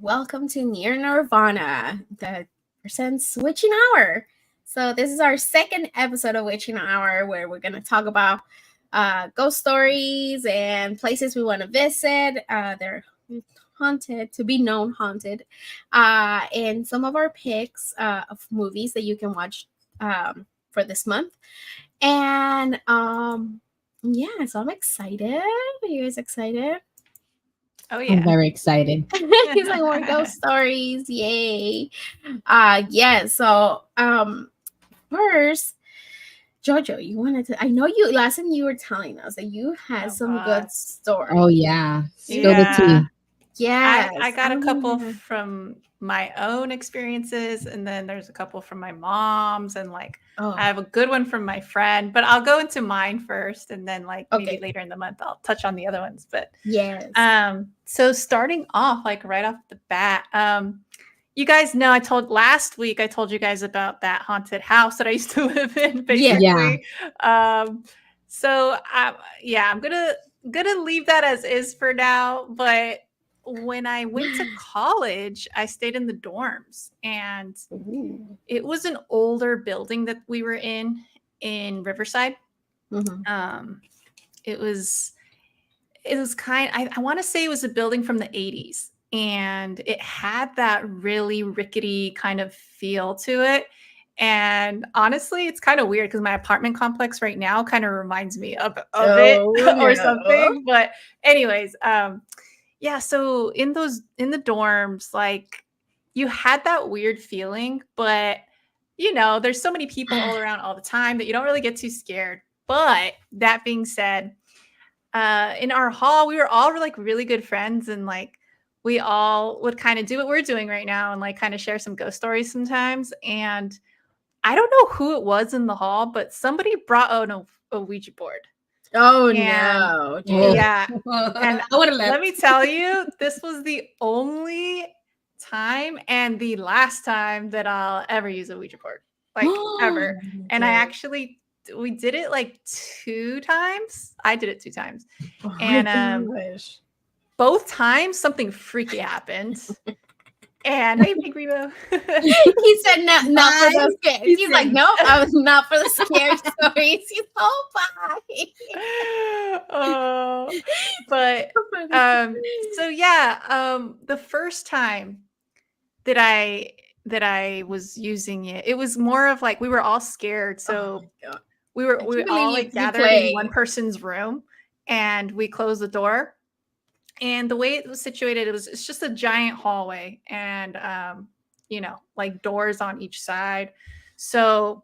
welcome to Near Nirvana, the Presents Witching Hour. So this is our second episode of Witching Hour, where we're going to talk about ghost stories and places we want to visit. They're haunted, to be known haunted, and some of our picks of movies that you can watch for this month. And yeah, so I'm excited. Are you guys excited? Oh yeah. I'm very excited. He's like, more ghost stories. Yay. Yeah, so first, Jojo, you wanted to, I know you last time you were telling us that you had some good stories. Oh yeah. Spill Yeah. the tea. Yeah. I got a couple from my own experiences, and then there's a couple from my mom's, and I have a good one from my friend, but I'll go into mine first, and then maybe later in the month I'll touch on the other ones. But yes. So starting off, right off the bat, you guys know last week I told you guys about that haunted house that I used to live in, basically. Yeah. So I'm gonna leave that as is for now, but when I went to college, I stayed in the dorms, and it was an older building that we were in Riverside. Mm-hmm. It was I want to say it was a building from the 80s, and it had that really rickety kind of feel to it. And honestly, it's kind of weird because my apartment complex right now kind of reminds me of it or something. But anyways, yeah, so in the dorms, you had that weird feeling, but there's so many people all around all the time that you don't really get too scared. But that being said, in our hall, we were all really good friends, and we all would kind of do what we're doing right now and kind of share some ghost stories sometimes. And I don't know who it was in the hall, but somebody brought out a Ouija board. Oh, no. Yeah. And let me tell you, this was the only time and the last time that I'll ever use a Ouija board, ever. And we did it 2 times. I did it 2 times. Oh, and both times something freaky happened. And hey, Big Rebo. He said no, not for the scared. He's like, nope, I was not for the scared stories. He's so funny. But so yeah, the first time that I was using it, it was more of we were all scared. So we were all gathered in one person's room, and we closed the door. And the way it was situated, it's just a giant hallway, and doors on each side. So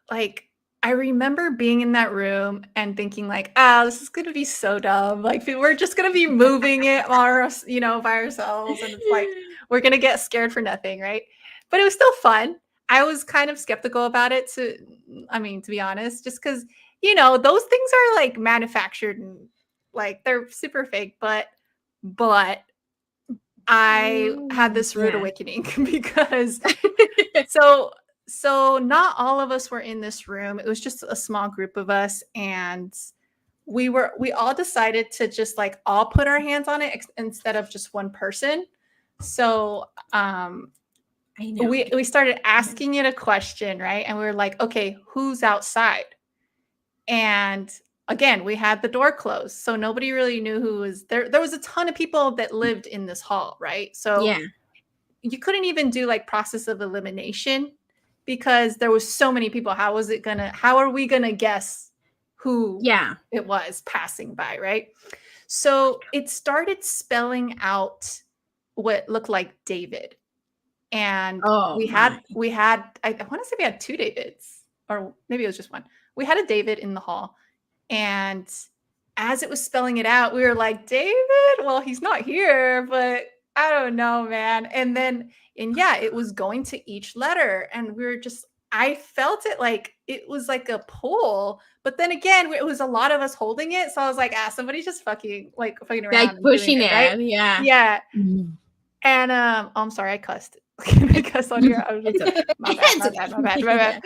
I remember being in that room and thinking this is gonna be so dumb. We're just gonna be moving it by ourselves, and it's we're gonna get scared for nothing, right? But it was still fun. I was kind of skeptical about it, to be honest, just because those things are manufactured and they're super fake, but I had this rude awakening because so not all of us were in this room. It was just a small group of us, and we all decided to just all put our hands on it instead of just one person. So we started asking it a question, right? And we were like, okay, who's outside? And again, we had the door closed, so nobody really knew who was there. There was a ton of people that lived in this hall, right? So you couldn't even do process of elimination because there was so many people. How are we gonna guess who it was passing by, right? So it started spelling out what looked like David. And we had I want to say we had 2 Davids, or maybe it was just one. We had a David in the hall. And as it was spelling it out, we were like, David? Well, he's not here, but I don't know, man. And it was going to each letter. And we were I felt it it was like a pull. But then again, it was a lot of us holding it. So I was like, somebody's just fucking around. Pushing it, right? Yeah. Yeah. Mm-hmm. And I'm sorry, I cussed. I cussed on here. I was my bad.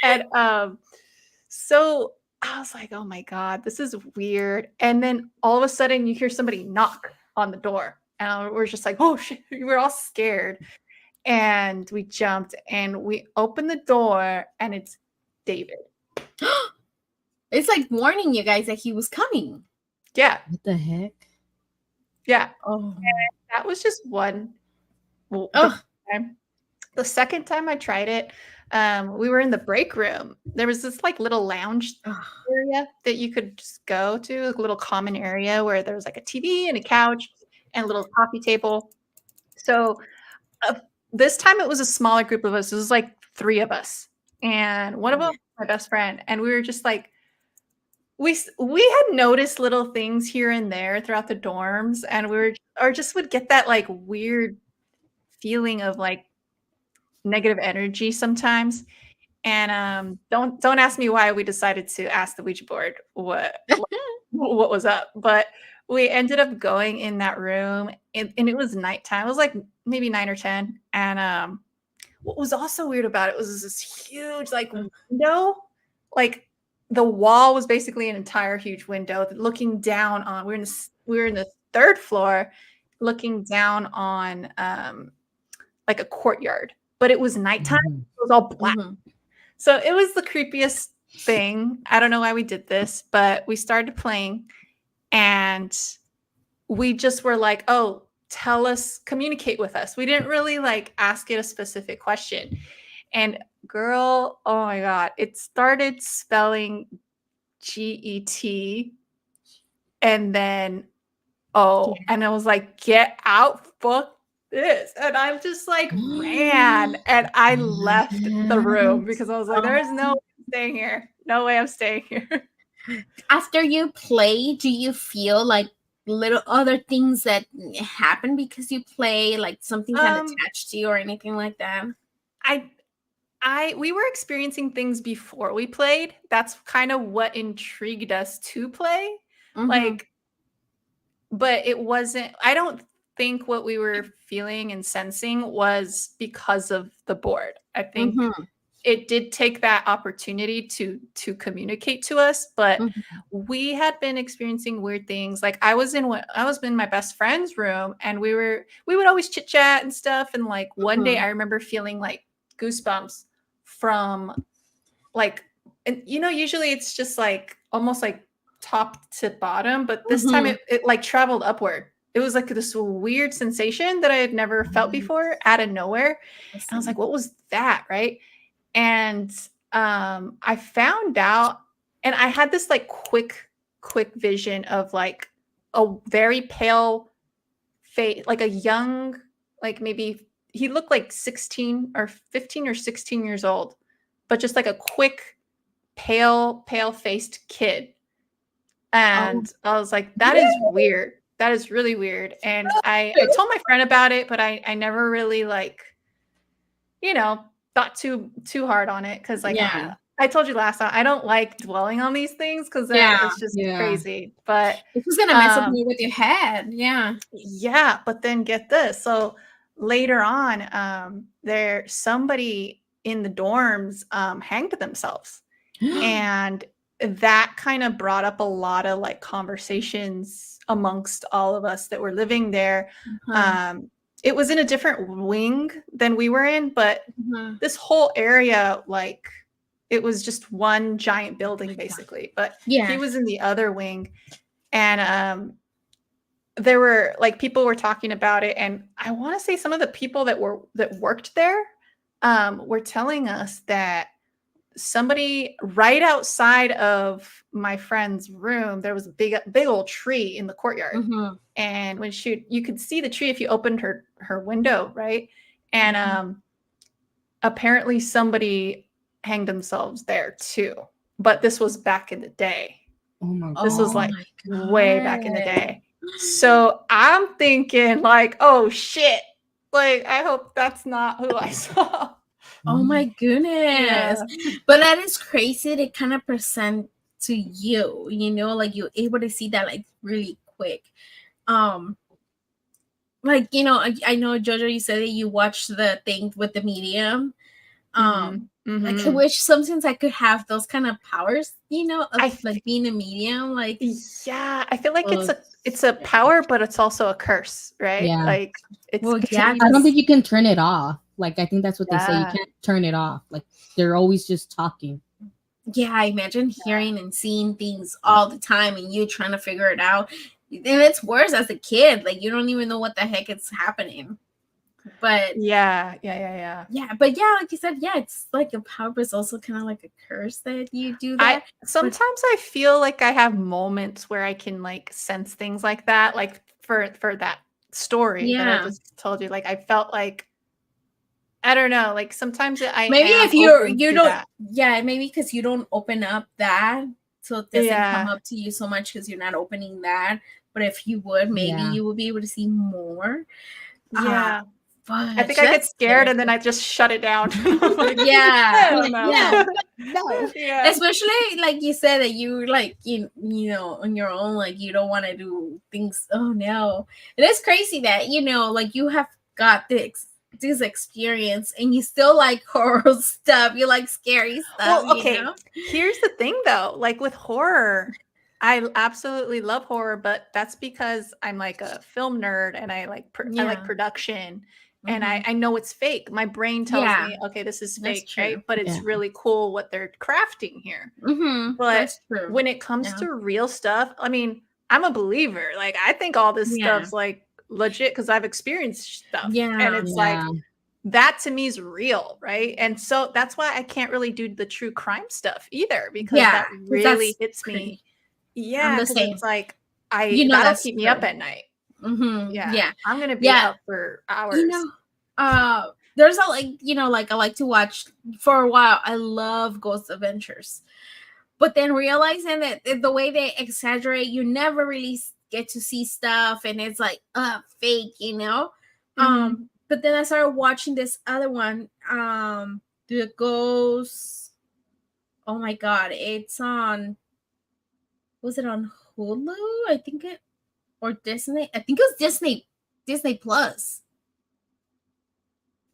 And so I was like, oh my God, this is weird. And then all of a sudden you hear somebody knock on the door. And we're just like, oh shit, we were all scared. And we jumped and we opened the door and it's David. It's like warning you guys that he was coming. Yeah. What the heck? Yeah. Oh. That was just one. Oh. The second time I tried it, we were in the break room. There was this like little lounge area that you could just go to, a little common area where there was like a TV and a couch and a little coffee table. So this time it was a smaller group of us. It was like 3 of us. And one of them was my best friend. And we were just like, we had noticed little things here and there throughout the dorms. And just would get that like weird feeling of like negative energy sometimes. And don't ask me why we decided to ask the Ouija board what was up, but we ended up going in that room and it was nighttime. It was like maybe 9 or 10. And what was also weird about it was this huge like window, like the wall was basically an entire huge window looking down on, we were in the 3rd floor looking down on like a courtyard, but it was nighttime. It was all black. So it was the creepiest thing. I don't know why we did this, but we started playing and we just were like, oh, tell us, communicate with us. We didn't really like ask it a specific question. And girl, oh my God, it started spelling GET. And then, and I was like, get out, fuck this. And I'm just like, ran. And I left the room because I was like, there's no way I'm staying here. No way I'm staying here. After you play, do you feel like little other things that happen because you play, like something kind of attached to you or anything like that? We were experiencing things before we played. That's kind of what intrigued us to play. Like, but it wasn't, I don't think what we were feeling and sensing was because of the board. I think it did take that opportunity to communicate to us, but we had been experiencing weird things. Like I was in my best friend's room and we would always chit chat and stuff. And like one day I remember feeling like goosebumps from like, and usually it's just like almost like top to bottom, but this time it like traveled upward. It was like this weird sensation that I had never felt before out of nowhere. And I was like, what was that? Right. And I found out, and I had this like quick vision of like a very pale face, like a young, like maybe he looked like 16 or 15 or 16 years old, but just like a quick, pale faced kid. And I was like, that is weird. That is really weird. And I told my friend about it, but I never really like, thought too hard on it. Cause like, I told you last time, I don't like dwelling on these things because it's just crazy. But it was going to mess with your head. Yeah. Yeah. But then get this. So later on, somebody in the dorms hanged themselves. And that kind of brought up a lot of like conversations amongst all of us that were living there. It was in a different wing than we were in, but this whole area, like it was just one giant building basically, but he was in the other wing. And there were like people were talking about it. And I want to say some of the people that worked there were telling us that somebody right outside of my friend's room, there was a big old tree in the courtyard. And when you could see the tree if you opened her window, right? And apparently somebody hanged themselves there too. But this was back in the day. This was like way back in the day. So I'm thinking like, oh shit. Like, I hope that's not who I saw. Oh my goodness. But that is crazy to kind of present to you, like you're able to see that like really quick. Like, I know Jojo, you said that you watched the thing with the medium. Like I wish sometimes I could have those kind of powers, of like being a medium. Like, yeah, I feel like it's a power, but it's also a curse, right? Yeah. Like it's I don't think you can turn it off. Like I think that's what they say. You can't turn it off. Like they're always just talking. Yeah, I imagine hearing and seeing things all the time and you trying to figure it out. And it's worse as a kid. Like you don't even know what the heck is happening. But yeah. But yeah, like you said, it's like a power, but it's also kind of like a curse that you do that. Sometimes I feel like I have moments where I can like sense things like that. Like for that story that I just told you, like I felt like, I don't know, like sometimes maybe if you don't, maybe because you don't open up that, so it doesn't come up to you so much because you're not opening that. But if you would, maybe you would be able to see more. Yeah. I think I get scared and then I just shut it down. Like, I don't know. No. Especially like you said that you like you know on your own, like you don't want to do things. Oh no, it is crazy that like you have got this experience and you still like horror stuff. You like scary stuff. Well, okay. Here's the thing though, like with horror, I absolutely love horror, but that's because I'm like a film nerd and I like I like production. And I know it's fake. My brain tells me, okay, this is fake, right? But it's really cool what they're crafting here. But when it comes to real stuff, I mean, I'm a believer. Like, I think all this stuff's like legit because I've experienced stuff. And it's like, that to me is real, right? And so that's why I can't really do the true crime stuff either because that really hits me. Yeah, because it's like, that'll keep me up at night. Yeah, I'm gonna be up for hours. There's a like I like to watch for a while. I love Ghost Adventures, but then realizing that the way they exaggerate, you never really get to see stuff, and it's like fake, But then I started watching this other one, the Ghost. Oh my god, it's on. Was it on Hulu? I think it. Or Disney. I think it was Disney Plus.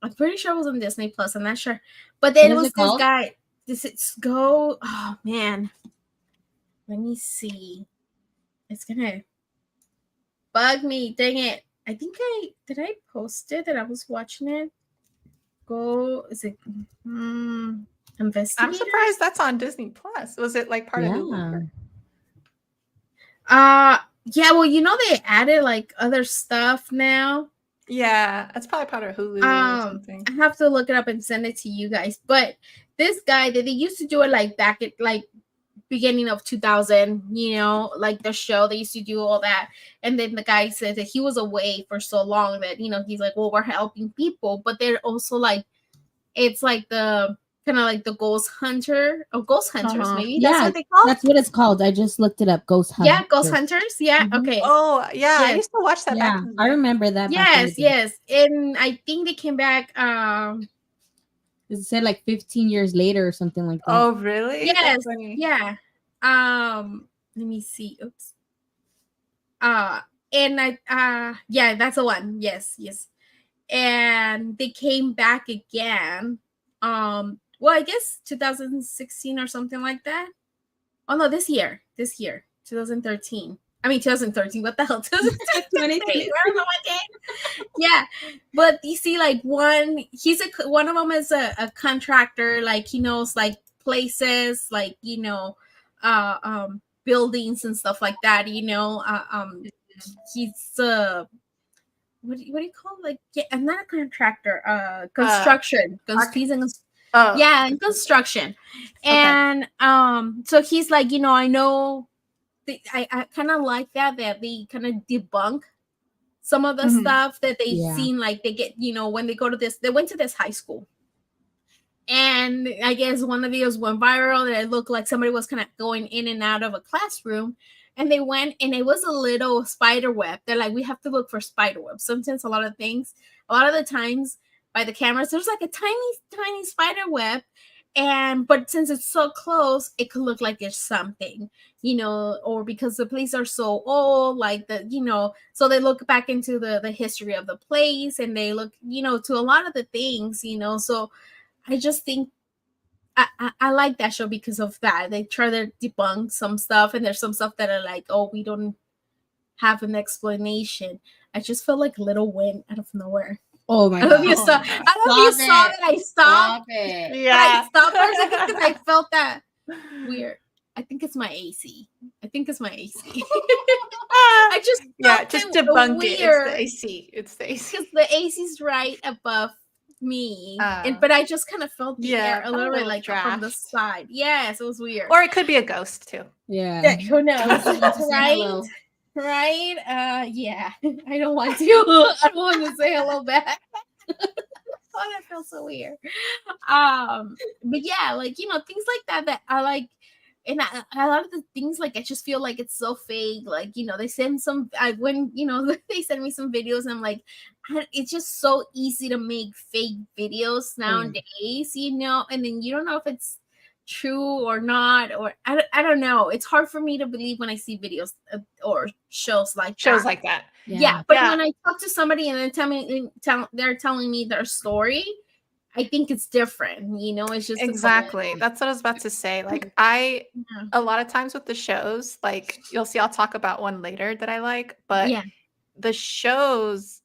I'm pretty sure it was on Disney Plus. I'm not sure. But then it was this guy. Oh man. Let me see. It's gonna bug me. Dang it. I think did I post it that I was watching it? Is it Investigator? I'm surprised that's on Disney Plus. Was it like part of Hulu? Yeah, well, they added like other stuff now. Yeah, that's probably part of Hulu or something. I have to look it up and send it to you guys. But this guy that they used to do it like back at like beginning of 2000, like the show, they used to do all that. And then the guy said that he was away for so long that, he's like, well, we're helping people. But they're also like, it's like the kind of like the ghost hunter or ghost hunters, maybe that's what they call it. That's what it's called. I just looked it up. Ghost hunters. Yeah, ghost hunters. Yeah. Okay. Oh yeah, I used to watch that back. I remember that. Yes. And I think they came back. It said like 15 years later or something like that. Oh really? Yes. Yeah. Let me see. Oops. And that's the one. Yes. And they came back again. Well, I guess 2016 or something like that. Oh no, this year, 2013. I mean 2013. What the hell? 2023. Yeah, but you see, like one of them is a contractor. Like he knows like places, like buildings and stuff like that. He's what do you call it? Like I'm not a contractor. Construction. In construction. And so he's like, I know I kind of like that they kind of debunk some of the stuff that they've seen. Like they get, when they went to this high school. And I guess one of the videos went viral that it looked like somebody was kind of going in and out of a classroom. And they went and it was a little spider web. They're like, we have to look for spider webs. Sometimes a lot of the times by the cameras, there's like a tiny spider web. But since it's so close, it could look like there's something, or because the police are so old, like so they look back into the history of the place and they look, to a lot of the things, so I just think I like that show because of that. They try to debunk some stuff, and there's some stuff that are like, oh, we don't have an explanation. I just felt like Little Win out of nowhere. Oh my I don't know if you god. saw. I don't know if you saw that I stopped. Stop it. Yeah. I stopped for a second because I felt that weird. I think it's my AC. I just Yeah, just debunk it. weird. It's the AC. It's the AC. Because the AC's right above me, but I just kind of felt the air a little bit like from the side. Yes, it was weird. Or it could be a ghost too. Yeah, who knows? Right? Right? Yeah. I don't want to. I don't want to say hello back. Oh, that feels so weird. But yeah, like, you know, things like that I like. And a lot of the things, like, I just feel like it's so fake. Like, you know, they send some, when, you know, they send me some videos, and I'm like, it's just so easy to make fake videos nowadays, you know, and then you don't know if it's true or not, or I don't know. It's hard for me to believe when I see videos or shows like that. Yeah. But when I talk to somebody and they're telling me their story, I think it's different, you know. It's just exactly. That's what I was about to say. Like, a lot of times with the shows, like, you'll see, I'll talk about one later that I like, but the shows,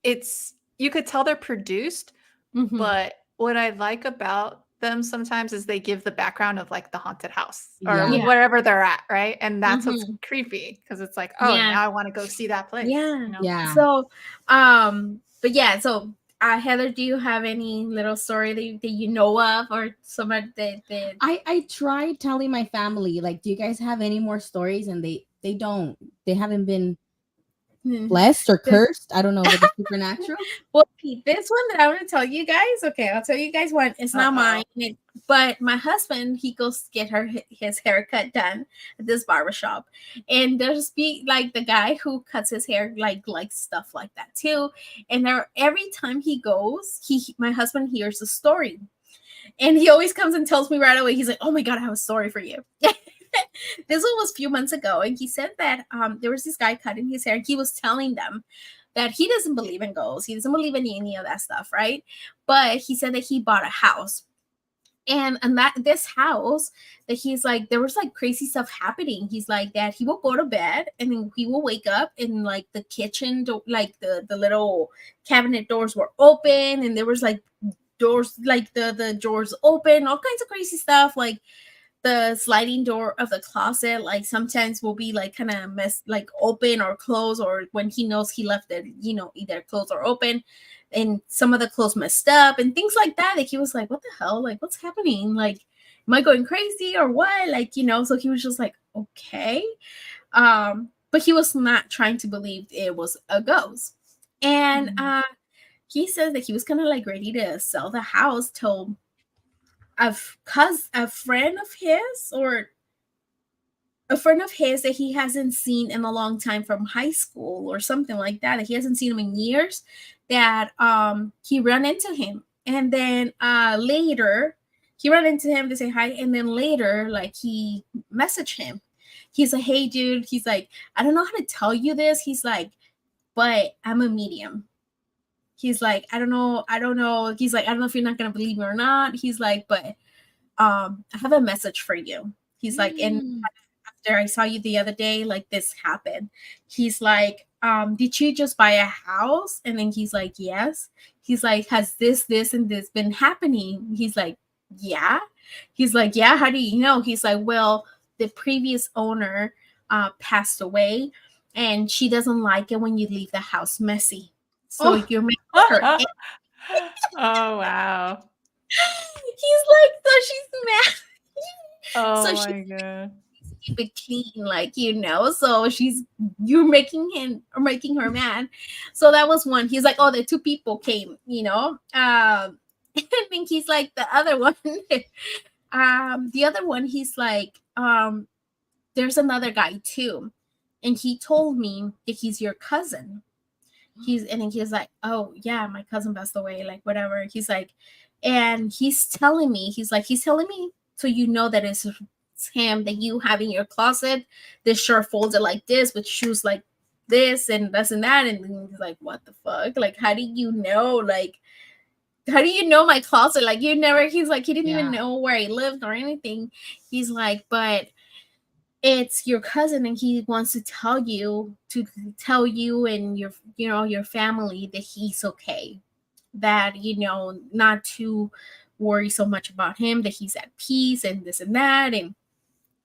you could tell they're produced, but what I like about them sometimes is they give the background of, like, the haunted house or wherever they're at, right? And that's what's creepy, because it's like, oh, now I want to go see that place. Yeah. You know? Yeah. So, but yeah, so Heather, do you have any little story that you know of, or somebody that I tried telling my family, like, do you guys have any more stories? And they haven't been blessed or cursed. I don't know, with the supernatural. Well, this one that I want to tell you guys. Okay, I'll tell you guys one. It's not mine, but my husband, he goes get his haircut done at this barbershop, and there's like the guy who cuts his hair like stuff like that too. And every time he goes, my husband hears a story, and he always comes and tells me right away. He's like, "Oh my god, I have a story for you." This one was a few months ago, and he said that there was this guy cutting his hair. He was telling them that he doesn't believe in ghosts. He doesn't believe in any of that stuff, right? But he said that he bought a house. And this house, that he's like, there was like crazy stuff happening. He's like that he will go to bed, and then he will wake up, and like the kitchen, like the little cabinet doors were open, and there was like doors, like the doors open, all kinds of crazy stuff, like the sliding door of the closet, like sometimes will be like kind of like open or closed, or when he knows he left it, you know, either closed or open, and some of the clothes messed up and things like that. Like he was like, what the hell? Like, what's happening? Like, am I going crazy or what? Like, you know, so he was just like, okay. But he was not trying to believe it was a ghost. And he says that he was kind of like ready to sell the house till a friend of his that he hasn't seen in a long time from high school or something like that he hasn't seen him in years, that he ran into him, and then later he ran into him to say hi, and then later, like, he messaged him. He's like, hey dude, he's like, I don't know how to tell you this, he's like, but I'm a medium. He's like, I don't know. He's like, I don't know if you're not going to believe me or not. He's like, but I have a message for you. He's like, and after I saw you the other day, like, this happened. He's like, did you just buy a house? And then he's like, yes. He's like, has this, and this been happening? He's like, yeah. He's like, yeah, how do you know? He's like, well, the previous owner passed away, and she doesn't like it when you leave the house messy. So you're making her. Oh wow. He's like, so she's mad. Oh so my god. Keep it clean, like, you know. So you're making her mad. So that was one. He's like, oh, the two people came, you know. I think he's like the other one. The other one, he's like, there's another guy too, and he told me that he's your cousin. And then he's like, oh yeah, my cousin passed away, like whatever. He's like, and he's telling me, so you know that it's him that you have in your closet, this shirt folded like this with shoes like this and this and that. And then he's like, what the fuck? Like, how do you know? Like, how do you know my closet? Like, you never, he's like, he didn't even Yeah. know where I lived or anything. He's like, but it's your cousin and he wants to tell you and your, you know, your family that he's okay. That, you know, not to worry so much about him, that he's at peace and this and that. And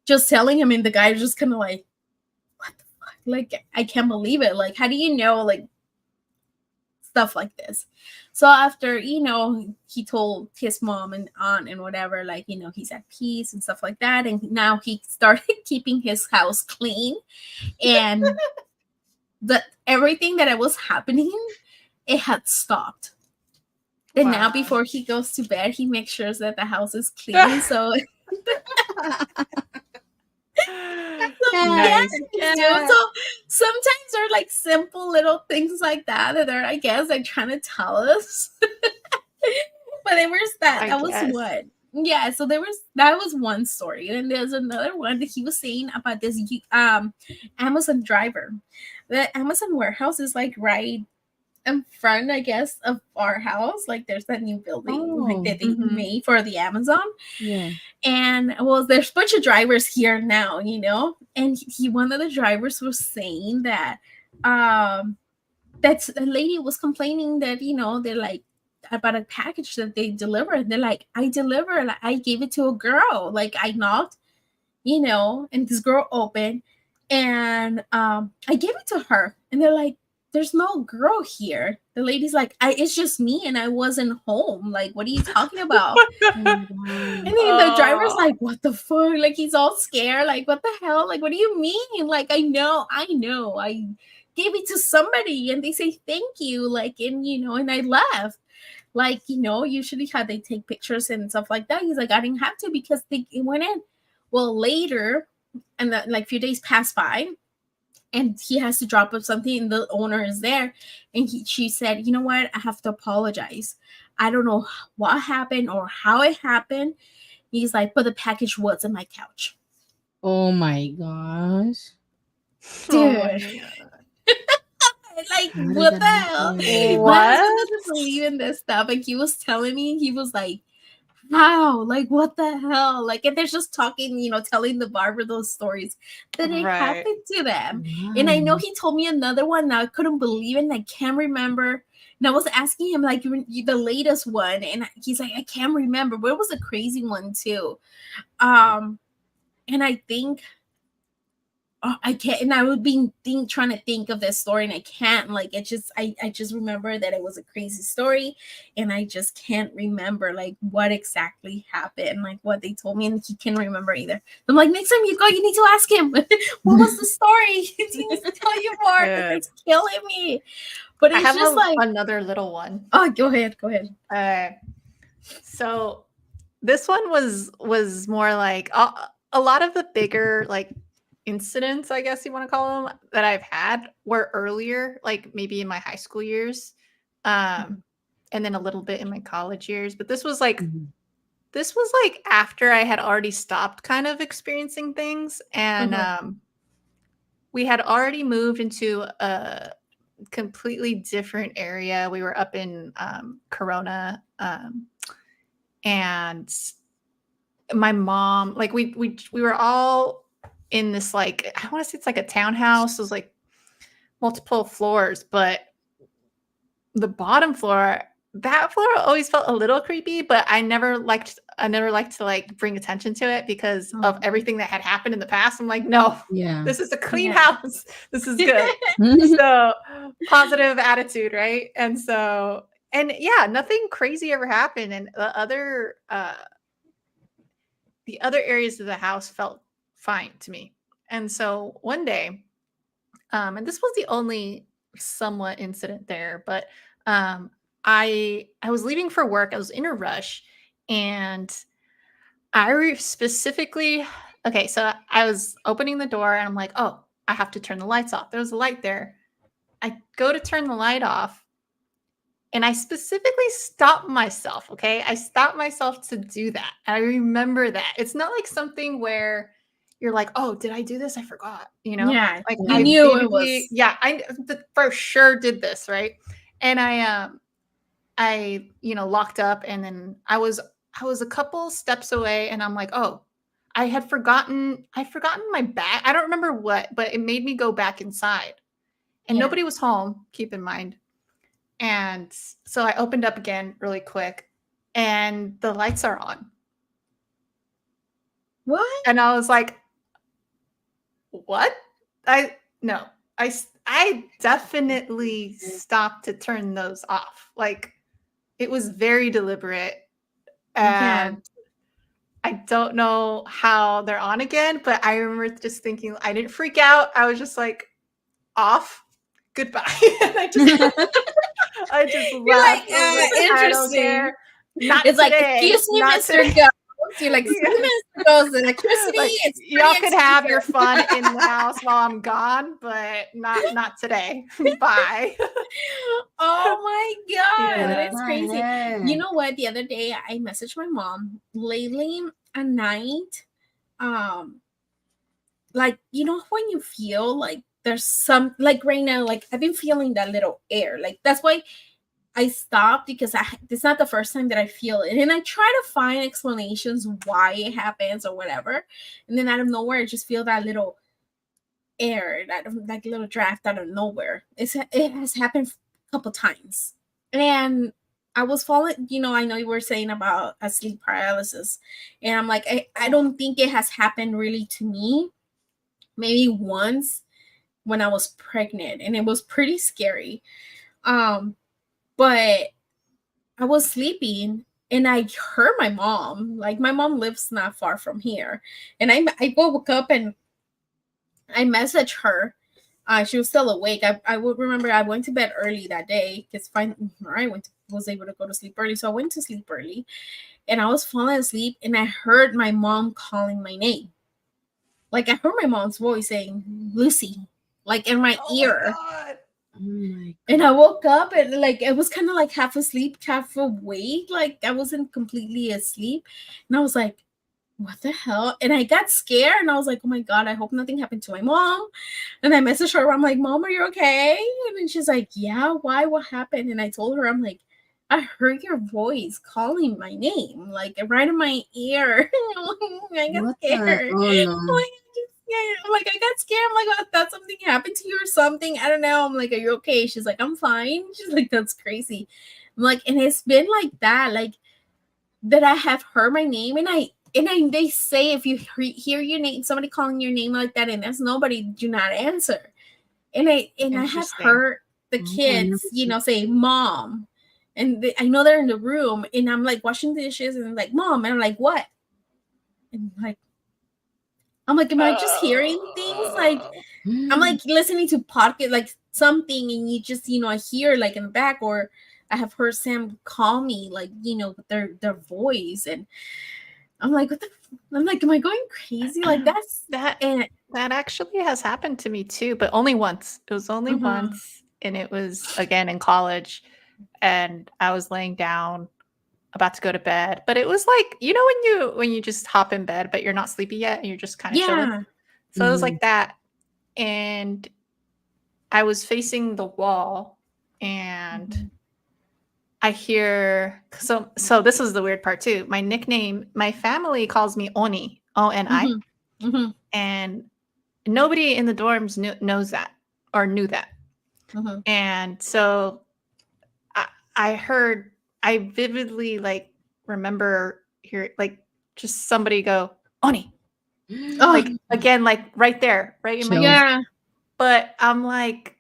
just telling him, and the guy was just kind of like, what the fuck? Like, I can't believe it. Like, how do you know, like, stuff like this? So after, you know, he told his mom and aunt and whatever, like, you know, he's at peace and stuff like that. And now he started keeping his house clean. And everything that was happening, it had stopped. And now before he goes to bed, he makes sure that the house is clean. So Nice. yeah. So sometimes there are like simple little things like that are, I guess, like trying to tell us. But there was that was what. Yeah, so that was one story. And there's another one that he was saying about this Amazon driver. The Amazon warehouse is like right in front, I guess, of our house. Like, there's that new building like that they made for the Amazon. Yeah. And well, there's a bunch of drivers here now, you know. And one of the drivers was saying that that's a lady was complaining that, you know, they're like about a package that they delivered. They're like, I gave it to a girl. Like, I knocked, you know, and this girl opened, and I gave it to her. And they're like, there's no girl here. The lady's like, it's just me and I wasn't home. Like, what are you talking about? And then the driver's like, what the fuck? Like, he's all scared. Like, what the hell? Like, what do you mean? Like, I know. I gave it to somebody and they say thank you. Like, and, you know, and I left. Like, you know, usually how they take pictures and stuff like that. He's like, I didn't have to because it went in. Well, later, and like a few days passed by, and he has to drop off something, and the owner is there, and she said, you know what, I have to apologize. I don't know what happened or how it happened. He's like, but the package was in my couch. Oh my gosh. Dude. Oh my like, what the hell? My husband doesn't believe in this stuff. And he was telling me, he was like, how? Like, what the hell? Like, and they're just talking, you know, telling the barber those stories that it happened to them. And I know he told me another one. Now I couldn't believe it. And I can't remember. And I was asking him, like, the latest one. And he's like, I can't remember. But it was a crazy one, too. And I think, I can't, and I would be trying to think of this story, and I can't. Like, it just, I just remember that it was a crazy story, and I just can't remember like what exactly happened, like what they told me, and he can't remember either. I'm like, next time you go, you need to ask him what was the story. He needs to tell you more. It's killing me. But it's I have like another little one. Oh, go ahead. So this one was more like a lot of the bigger like incidents, I guess you want to call them, that I've had were earlier, like maybe in my high school years, and then a little bit in my college years. But this was like after I had already stopped kind of experiencing things, and we had already moved into a completely different area. We were up in Corona, and my mom, like we were all in this, like, I want to say it's like a townhouse. It was like multiple floors, but the bottom floor, that floor always felt a little creepy, but I never liked to like bring attention to it because of everything that had happened in the past. I'm like, no, this is a clean house. This is good. So positive attitude, right? And so, and yeah, nothing crazy ever happened. And the other areas of the house felt fine to me. And so one day, and this was the only somewhat incident there, but I was leaving for work. I was in a rush, and specifically, okay, so I was opening the door and I'm like, oh, I have to turn the lights off. There's a light there. I go to turn the light off, and I specifically stopped myself, okay? I stopped myself to do that. And I remember that. It's not like something where you're like, oh, did I do this? I forgot, you know? Yeah, like I knew it was. Yeah, I for sure did this, right? And I locked up, and then I was a couple steps away, and I'm like, oh, I'd forgotten my bag. I don't remember what, but it made me go back inside. And Yeah. nobody was home, keep in mind. And so I opened up again really quick, and the lights are on. What? And I was like, what? I definitely stopped to turn those off. Like, it was very deliberate. And I don't know how they're on again, but I remember just thinking, I didn't freak out. I was just like, off, goodbye. And I just You're laughed. like, I don't interesting. care. Not It's today. like, excuse me, Not Mr. today. Ghost. You're like, excuse me, Mr. Ghost, electricity. Like, It's y'all pretty could have your expensive. fun in the house while I'm gone, but not today. Bye. Oh my god, Yeah. that's crazy. heck? You know what? The other day I messaged my mom lately at night. Like, you know when you feel like there's some, like right now, like I've been feeling that little air. Like that's why I stopped, because it's not the first time that I feel it. And I try to find explanations why it happens or whatever. And then out of nowhere, I just feel that little air, that like little draft out of nowhere. It has happened a couple times. And I was falling, I know you were saying about a sleep paralysis. And I'm like, I don't think it has happened really to me. Maybe once when I was pregnant, and it was pretty scary. But I was sleeping and I heard my mom. Like, my mom lives not far from here. And I woke up and I messaged her. She was still awake. I would remember I went to bed early that day because was able to go to sleep early. So I went to sleep early and I was falling asleep and I heard my mom calling my name. Like, I heard my mom's voice saying, Lucy, like in my ear. God. Oh my God. And I woke up and like it was kind of like half asleep, half awake. Like I wasn't completely asleep. And I was like, what the hell? And I got scared and I was like, oh my God, I hope nothing happened to my mom. And I messaged her. I'm like, Mom, are you okay? And then she's like, yeah, why? What happened? And I told her, I'm like, I heard your voice calling my name, like right in my ear. I got scared. Oh no. I'm like, I got scared. I'm like, I thought something happened to you or something. I don't know. I'm like, are you okay? She's like, I'm fine. She's like, that's crazy. I'm like, and it's been like that, like that I have heard my name, and they say if you hear your name, somebody calling your name like that, and there's nobody, do not answer. And I have heard the kids, say mom, and I know they're in the room, and I'm like washing dishes, and I'm like, Mom, and I'm like, what? And I'm like, am I just hearing things? Like, I'm like listening to podcast, like something, and you just, I hear like in the back, or I have heard Sam call me, like, with their voice, and I'm like, what the? I'm like, am I going crazy? Like that actually has happened to me too, but only once. It was only once, and it was again in college, and I was laying down about to go to bed, but it was like, when you just hop in bed but you're not sleepy yet and you're just kind of chilling. So it was like that, and I was facing the wall, and I hear, so this is the weird part too. My nickname, my family calls me Oni, Oni, and nobody in the dorms knows that or knew that. And so I vividly like remember just somebody go, Oni. Like again, like right there, right in my ear. But I'm like,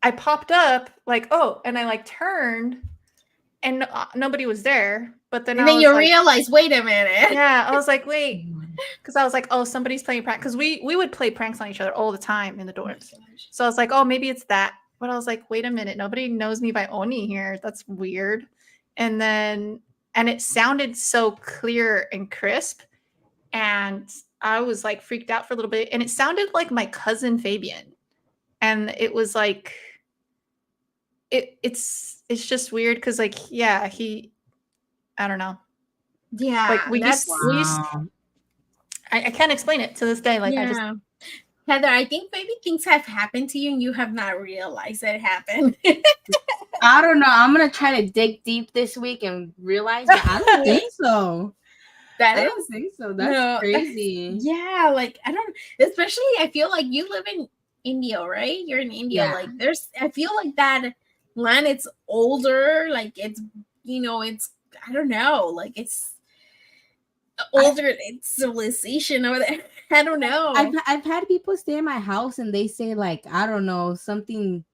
I popped up like, oh, and I like turned and nobody was there. But then you realize, wait a minute. Yeah, I was like, wait, because I was like, oh, somebody's playing prank, because we would play pranks on each other all the time in the dorms. So I was like, oh, maybe it's that. But I was like, wait a minute, nobody knows me by Oni here. That's weird. And it sounded so clear and crisp, and I was like freaked out for a little bit, and it sounded like my cousin Fabian, and it was like, it's just weird because like, yeah, I don't know. Yeah, like we used I can't explain it to this day. Like, I just Heather, I think maybe things have happened to you and you have not realized that it happened. I don't know. I'm gonna try to dig deep this week and realize, but I don't think so. That I is don't think so. That's no, crazy. yeah, like I don't, especially I feel like you live in India, right? You're in India. Yeah. Like I feel like that land, it's older, like it's, it's, I don't know, like it's older civilization over there. I don't know. I've had people stay in my house and they say like, I don't know, something.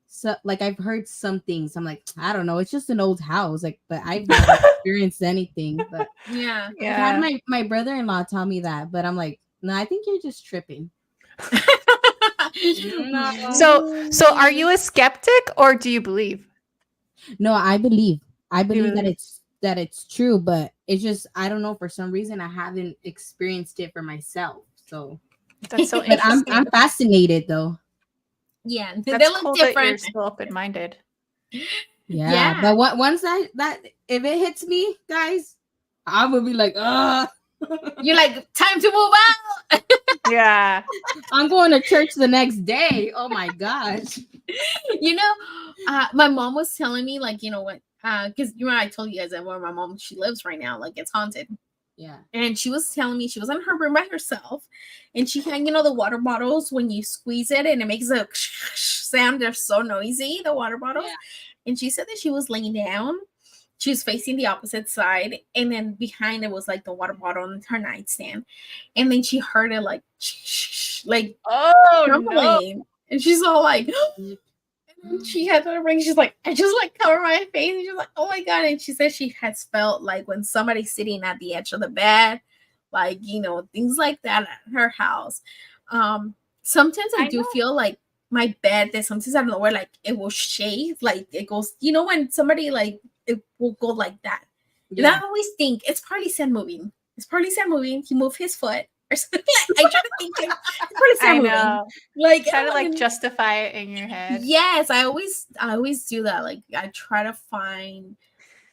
So like I've heard some things. I'm like, I don't know, it's just an old house. Like, but I've never experienced anything. But Yeah. I've had my brother-in-law tell me that, but I'm like, no, I think you're just tripping. No. So are you a skeptic or do you believe? No, I believe that believe? it's true, but it's just I don't know, for some reason I haven't experienced it for myself. So That's so but I'm interesting. fascinated though. Yeah, they That's look cool that you're different. so open-minded. Yeah. But once that if it hits me, guys, I will be like, You're like, time to move out. Yeah. I'm going to church the next day. Oh my gosh. My mom was telling me, like, what, because I told you guys that where my mom, she lives right now, like it's haunted. Yeah. And she was telling me she was in her room by herself, and she had, the water bottles when you squeeze it and it makes a sound. They're so noisy, the water bottles. Yeah. And she said that she was laying down. She was facing the opposite side, and then behind it was like the water bottle on her nightstand. And then she heard it like crumbling. No. And she's all like, and she had to bring. She's like, I just like cover my face. And she's like, oh my god. And she said she has felt like when somebody's sitting at the edge of the bed, like things like that at her house. Sometimes I do feel like my bed that sometimes out of nowhere, like it will shake, like it goes. When somebody like it will go like that. Yeah. And I always think it's probably Sam moving. It's probably Sam moving. He moved his foot. Or something. I try to think like, I know. Like try to like justify it in your head. Yes, I always do that. Like I try to find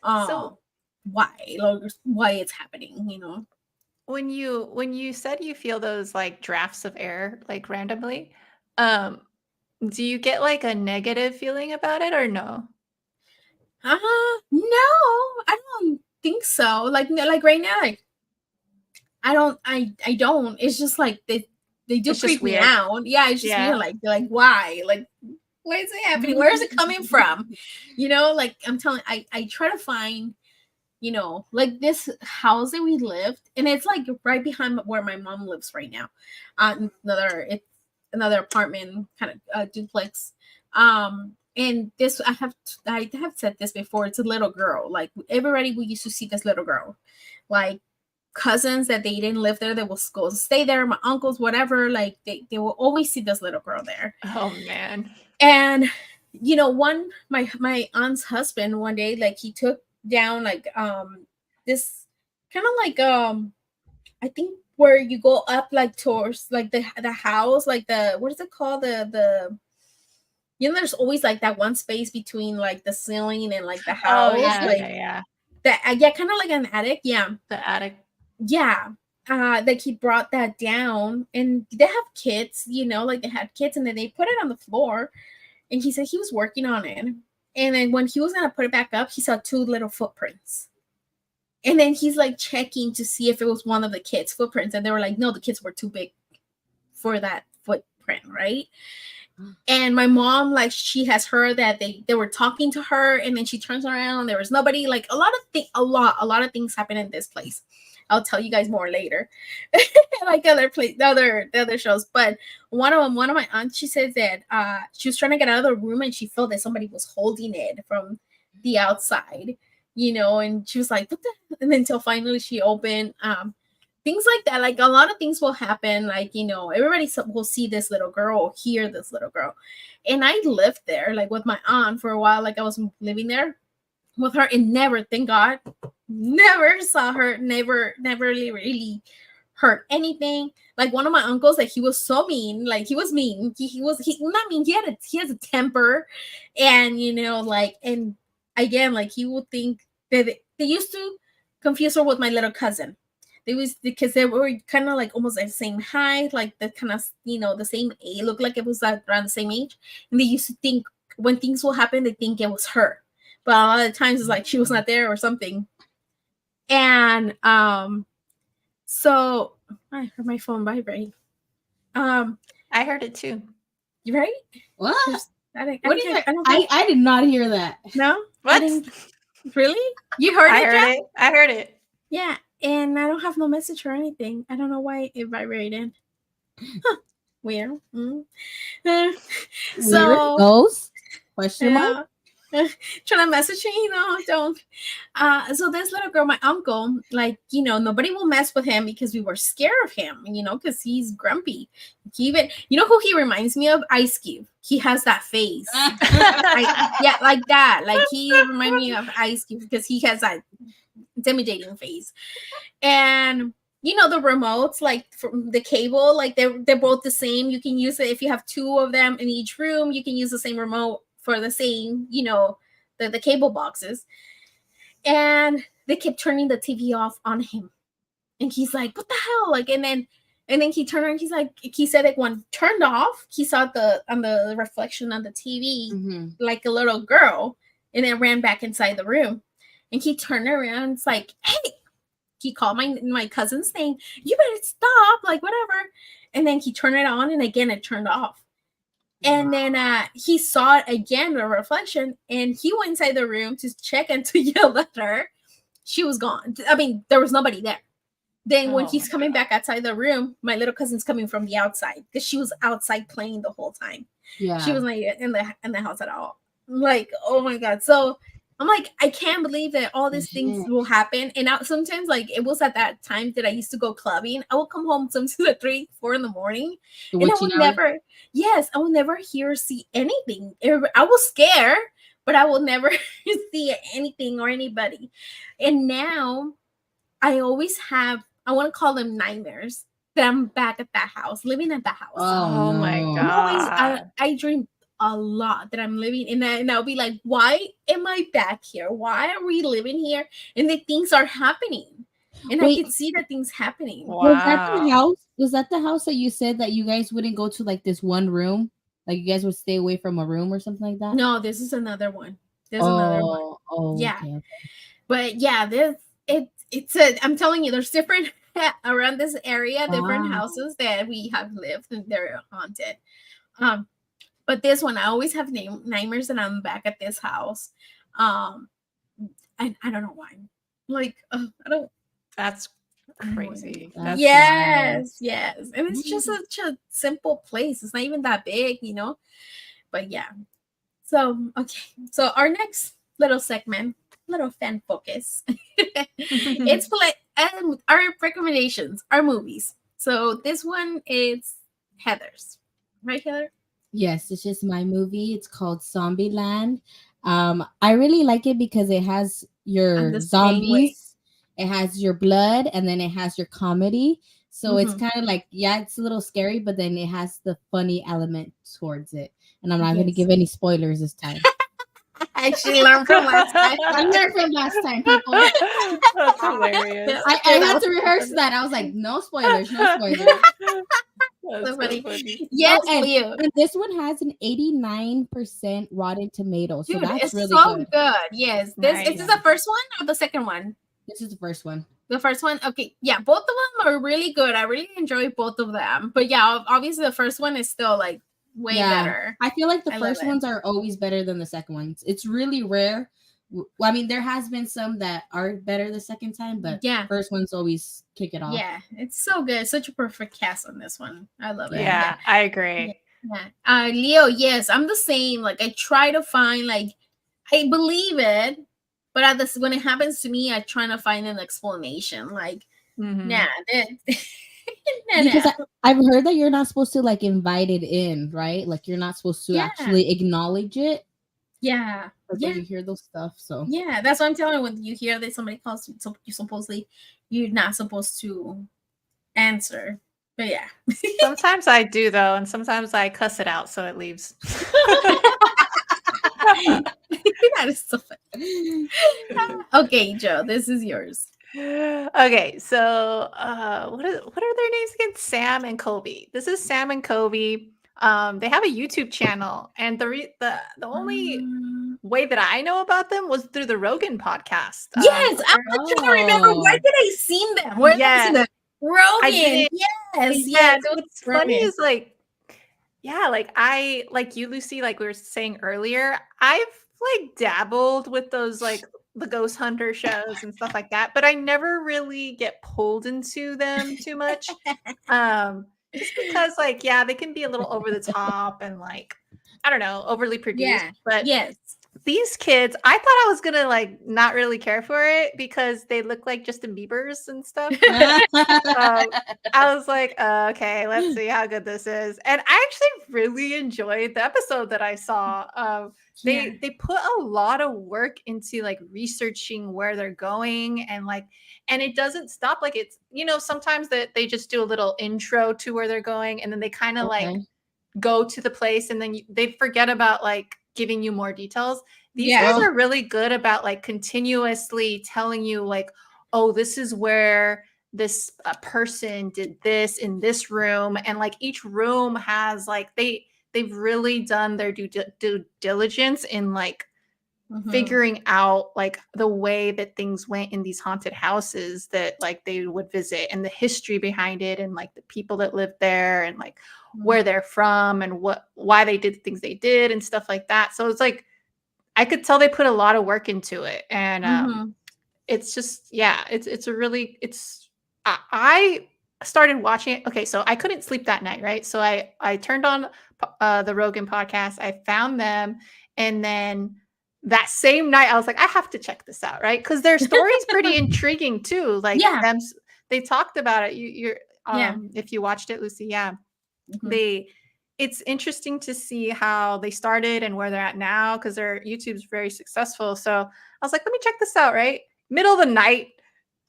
why it's happening, When you said you feel those like drafts of air like randomly, do you get like a negative feeling about it or no? No, I don't think so. Like right now, like I don't. It's just like they do creep me out. Yeah, it's just weird. Like why? Like why is it happening? Where is it coming from? Like I'm telling. I try to find, like this house that we lived, and it's like right behind where my mom lives right now. Another apartment kind of duplex. And this I have said this before. It's a little girl. Like everybody, we used to see this little girl, like cousins that they didn't live there, they will go stay there, my uncles, whatever, like they will always see this little girl there. Oh man. And my aunt's husband one day, like he took down like this kind of like I think where you go up like towards like the house, like the what is it called, the there's always like that one space between like the ceiling and like the house. Oh yeah, like yeah. That kind of like an attic. Yeah, the attic. Yeah, like he brought that down, and they have kids, like they had kids, and then they put it on the floor, and he said he was working on it, and then when he was gonna put it back up, he saw 2 little footprints, and then he's like checking to see if it was one of the kids' footprints, and they were like, no, the kids were too big for that footprint, right? And my mom, like, she has heard that they were talking to her, and then she turns around, there was nobody. Like a lot of things happen in this place. I'll tell you guys more later, like other shows. But one of my aunts, she says that she was trying to get out of the room and she felt that somebody was holding it from the outside, and she was like, what the? And then until finally she opened. Things like that, like a lot of things will happen. Like, everybody will see this little girl or hear this little girl. And I lived there, like with my aunt for a while. Like I was living there with her, and never, thank God, never saw her, never really heard anything. Like one of my uncles, like he was so mean, like he was mean. He not mean, he has a temper, and and again, like he would think that they used to confuse her with my little cousin. They was because they were kind of like almost the same height, like the kind of the same age. Looked like it was like around the same age, and they used to think when things will happen, they think it was her, but a lot of times it's like she was not there or something. And so I heard my phone vibrate. I heard it too. Right? What? I did not hear that. No? What? Really? You heard I it, heard Jack? it. I heard it. Yeah, and I don't have no message or anything. I don't know why it vibrated. Huh. Weird. So ghost? Question mark? Trying to message me, don't. So this little girl, my uncle, like, nobody will mess with him because we were scared of him, because he's grumpy. He even, who he reminds me of? Ice Cube. He has that face. Like that. Like he reminds me of Ice Cube because he has that intimidating face. And the remotes, like from the cable, like they're both the same. You can use it if you have two of them in each room. You can use the same remote for the same, the cable boxes. And they kept turning the TV off on him. And he's like, what the hell? Like, and then he turned around, he said like when turned off, he saw on the reflection on the TV, like a little girl, and then ran back inside the room. And he turned around, it's like, hey, he called my cousin's name, you better stop, like whatever. And then he turned it on, and again it turned off. And then he saw it again, the reflection, and he went inside the room to check and to yell at her. She was gone. I mean, there was nobody there. Then when he's coming back outside the room, my little cousin's coming from the outside because she was outside playing the whole time. Yeah, she was not in the house at all. I'm like, oh my God. So I'm like, I can't believe that all these things will happen. And sometimes, like, it was at that time that I used to go clubbing. I would come home sometimes at 3, 4 in the morning. And I would never hear or see anything. I was scared, but I will never see anything or anybody. And now I always have, I want to call them nightmares, that I'm back at that house, living at that house. Oh my God. I dream a lot that I'm living in that, and I'll be like, why am I back here? Why are we living here? And the things are happening, and I can see the things happening. Wow. Was that the house that you said that you guys wouldn't go to, like this one room, like you guys would stay away from a room or something like that? No, this is another one. There's another one. Oh, yeah. Okay. But yeah, I'm telling you, there's different around this area, different houses that we have lived, and they're haunted. But this one, I always have nightmares that I'm back at this house. I don't know why. Like, I don't. That's crazy. Yes. And it's just such a simple place. It's not even that big, But yeah. So, okay. So our next little segment, little fan focus. It's our recommendations, our movies. So this one is Heather's. Right, Heather? Yes, it's just my movie. It's called Zombieland. I really like it because it has your zombies, it has your blood, and then it has your comedy. So it's kind of like, it's a little scary, but then it has the funny element towards it. And I'm not going to give any spoilers this time. I actually learned from last time. I learned from last time, people. That's hilarious. I had to rehearse that. I was like, no spoilers, no spoilers. So funny. Yes, and this one has an 89% Rotten Tomatoes. So that's really good. Yes. Is this the first one or the second one? This is the first one. The first one? Okay. Yeah, both of them are really good. I really enjoy both of them. But yeah, obviously the first one is still like way better. I feel like the first ones are always better than the second ones. It's really rare. I mean, there has been some that are better the second time, but first ones always kick it off. Yeah, it's so good. Such a perfect cast on this one. I love it. Yeah, I agree. Yeah. Leo, yes, I'm the same. Like, I try to find, like, I believe it, but when it happens to me, I try to find an explanation. Like, because I've heard that you're not supposed to like invite it in, right? Like you're not supposed to actually acknowledge it. Yeah. Like when you hear those stuff. So yeah, that's what I'm telling you. When you hear that somebody calls you, so you're not supposed to answer. But yeah. Sometimes I do though, and sometimes I cuss it out so it leaves. That is so funny. Okay, Joe, this is yours. Okay, so what are their names again? Sam and Kobe. This is Sam and Kobe. They have a YouTube channel, and the only way that I know about them was through the Rogan podcast. Yes, I'm trying to remember. Where did I seen them? Where did I see them? Rogan. Yes. What's funny is like you, Lucy, like we were saying earlier, I've like dabbled with those like the ghost hunter shows and stuff like that, but I never really get pulled into them too much. Just because like, yeah, they can be a little over the top and like, I don't know, overly produced. Yeah. But yes. These kids, I thought I was gonna like not really care for it because they look like Justin Bieber's and stuff. I was like, okay, let's see how good this is. And I actually really enjoyed the episode that I saw. They put a lot of work into like researching where they're going and it doesn't stop. Like it's, sometimes that they just do a little intro to where they're going and then they kind of like go to the place and then they forget about like giving you more details. These guys are really good about like continuously telling you like, oh, this is where this person did this in this room. And like each room has like, they've really done their due diligence in like figuring out like the way that things went in these haunted houses that like they would visit and the history behind it and like the people that lived there and like where they're from and why they did the things they did and stuff like that. So it's like I could tell they put a lot of work into it. And it's just I started watching it. Okay, so I couldn't sleep that night, right? So I turned on the Rogan podcast. I found them, and then that same night I was like, I have to check this out, right? Because their story's pretty intriguing too. Like they talked about it. You're if you watched it, Lucy, it's interesting to see how they started and where they're at now because their YouTube's very successful. So I was like, let me check this out, right? Middle of the night.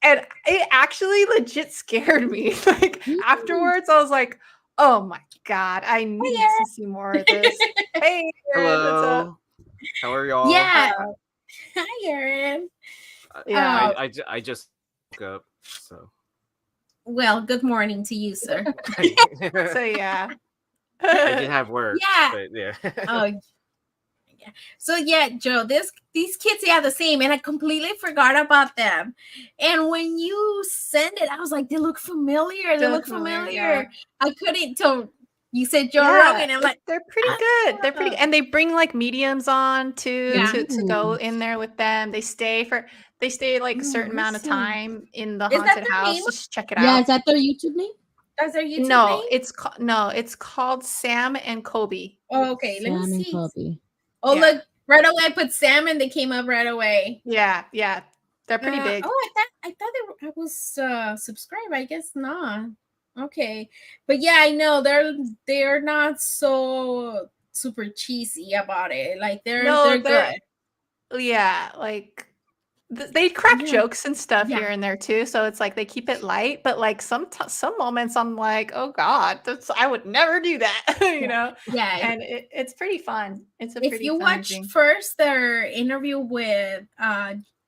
And it actually legit scared me. Like afterwards, I was like, oh my God, I need to see more of this. Hey, Aaron, what's up? How are y'all? Yeah. Hi, Aaron. I just woke up, so. Well, good morning to you, sir. So yeah. I did have work. Yeah. But yeah. Oh, yeah. So yeah, Joe, these kids, the same, and I completely forgot about them. And when you send it, I was like, they look familiar. They look familiar. Yeah. I couldn't tell. You said Joe Rogan. I'm like, they're pretty good. They're pretty good. And they bring like mediums on too to go in there with them. They stay like a certain amount of time in the haunted house. Name? Just check it out. Yeah, is that their YouTube name? That's their YouTube name? It's called Sam and Kobe. Oh, okay. Let me see. Kobe. Oh, look, right away I put Sam and they came up right away. Yeah. They're pretty big. Oh, I thought I was subscribed. I guess not. Okay. But yeah, I know they're not so super cheesy about it. Like they're good. Yeah, like they crack jokes and stuff here and there too, so it's like they keep it light, but like some moments I'm like, oh God, I would never do that. you know. And it's pretty fun. If you watch first their interview with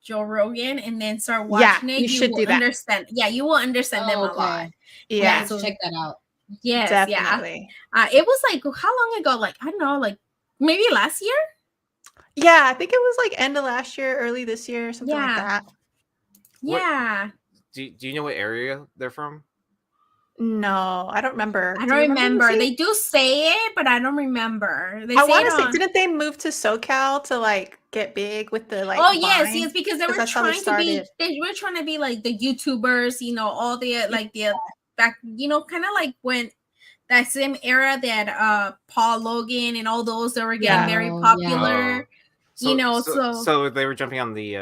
Joe Rogan and then start watching it, you will understand. Yeah, you will understand them a lot. Yeah, so check that out. Yes, definitely. It was like how long ago? Like I don't know, like maybe last year. Yeah, I think it was like end of last year, early this year, something like that. Yeah. Do you know what area they're from? No, I don't remember. I don't remember. They do say it, but I don't remember. I want to say, didn't they move to SoCal to like get big with the like? Oh yes, yes, because they were trying to be. They were trying to be like the YouTubers, all the like the back, kind of like when that same era that Paul Logan and all those that were getting very popular. So they were jumping on the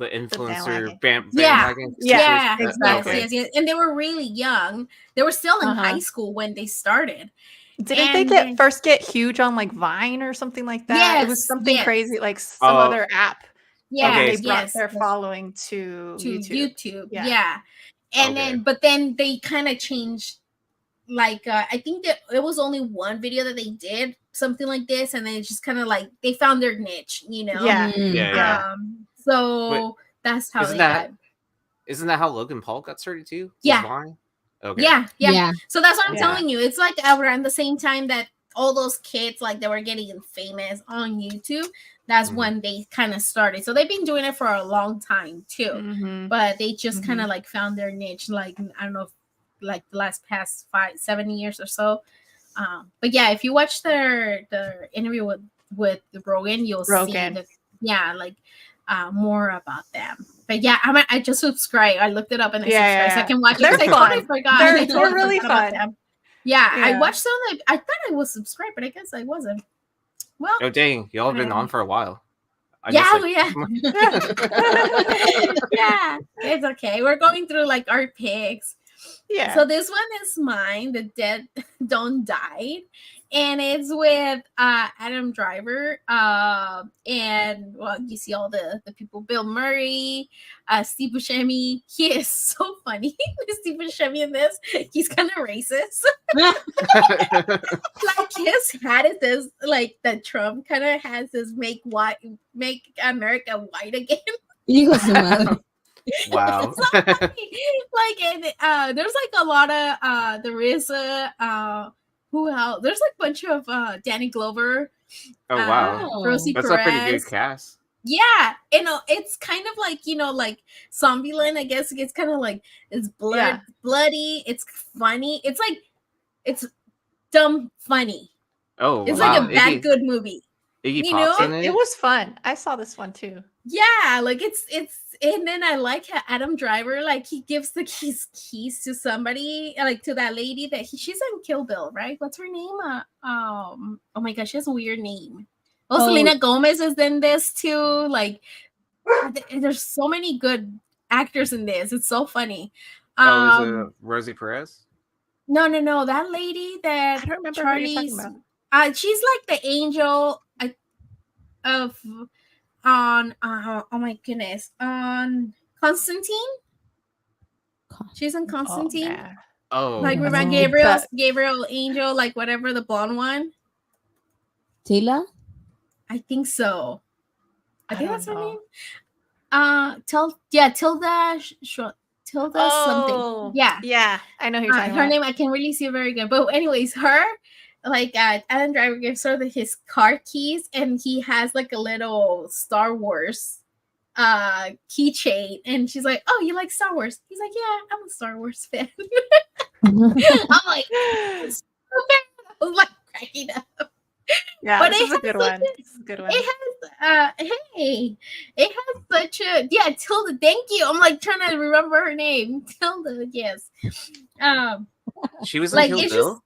influencer bandwagon. Yes. And they were really young. They were still in high school when they started. Didn't they first get huge on like Vine or something like that? Yes, it was something crazy, like some other app. Yeah, they brought their following to YouTube. Yeah. And then they kind of changed. Like I think that it was only one video that they did something like this, and then it's just kind of like they found their niche, Yeah. So that's how they got. Isn't that how Logan Paul got started too? Yeah. Vine? Okay. Yeah. So that's what I'm Yeah. telling you. It's like around the same time that all those kids, like, they were getting famous on YouTube. That's when they kind of started. So they've been doing it for a long time too. Mhm. But they just kind of like found their niche, like, I don't know, if, like the past 5-7 years or so. But yeah, if you watch the interview with Rogan, you'll see that, like more about them. But yeah, I just subscribed. I looked it up and I subscribed so I can watch it. They're I fun. totally forgot. They're really fun. Yeah, I watched some. I thought I was subscribed, but I guess I wasn't. Well, oh dang, y'all have been on for a while. Yeah, it's okay. We're going through like our picks. Yeah. So this one is mine. The Dead Don't Die, and it's with Adam Driver. And well, you see all the people: Bill Murray, Steve Buscemi. He is so funny. Steve Buscemi in this. He's kind of racist. Like his hat is this, like that Trump kind of has this make America white again. Wow. So like and there's like a lot of there is who else? There's like a bunch of Danny Glover. Oh wow. Rosie That's Perez. a pretty good cast. Yeah, it's kind of like, like Zombieland, I guess. It's kind of like it's bloody, it's funny. It's like it's dumb funny. Oh, it's wow. like a bad good movie. Iggy Pop's in it? It was fun. I saw this one too. Yeah, like it's and then I like how Adam Driver, like, he gives the keys to somebody, like to that lady that she's in Kill Bill, right? What's her name? Oh my gosh, she has a weird name. Selena Gomez is in this too. Like, there's so many good actors in this. It's so funny. Is it Rosie Perez? No. That lady that I don't remember Charlie's. who you're talking about. She's like the angel of on. Oh my goodness, on Constantine. She's in Constantine. Like remember Gabriel Angel, like whatever, the blonde one. Taylor. I think so. I think that's her name. Tilda something. Yeah. I know who you're talking about. Her name I can really see very good. But anyways, her, like, Adam Driver gives her his car keys, and he has like a little Star Wars keychain, and she's like, "Oh, you like Star Wars?" He's like, "Yeah, I'm a Star Wars fan." I'm like, okay. I was like cracking up. Yeah, but this is a good one. It's a good one. It has such a Tilda. Thank you. I'm like trying to remember her name. Tilda. Yes. She was in Kill Bill.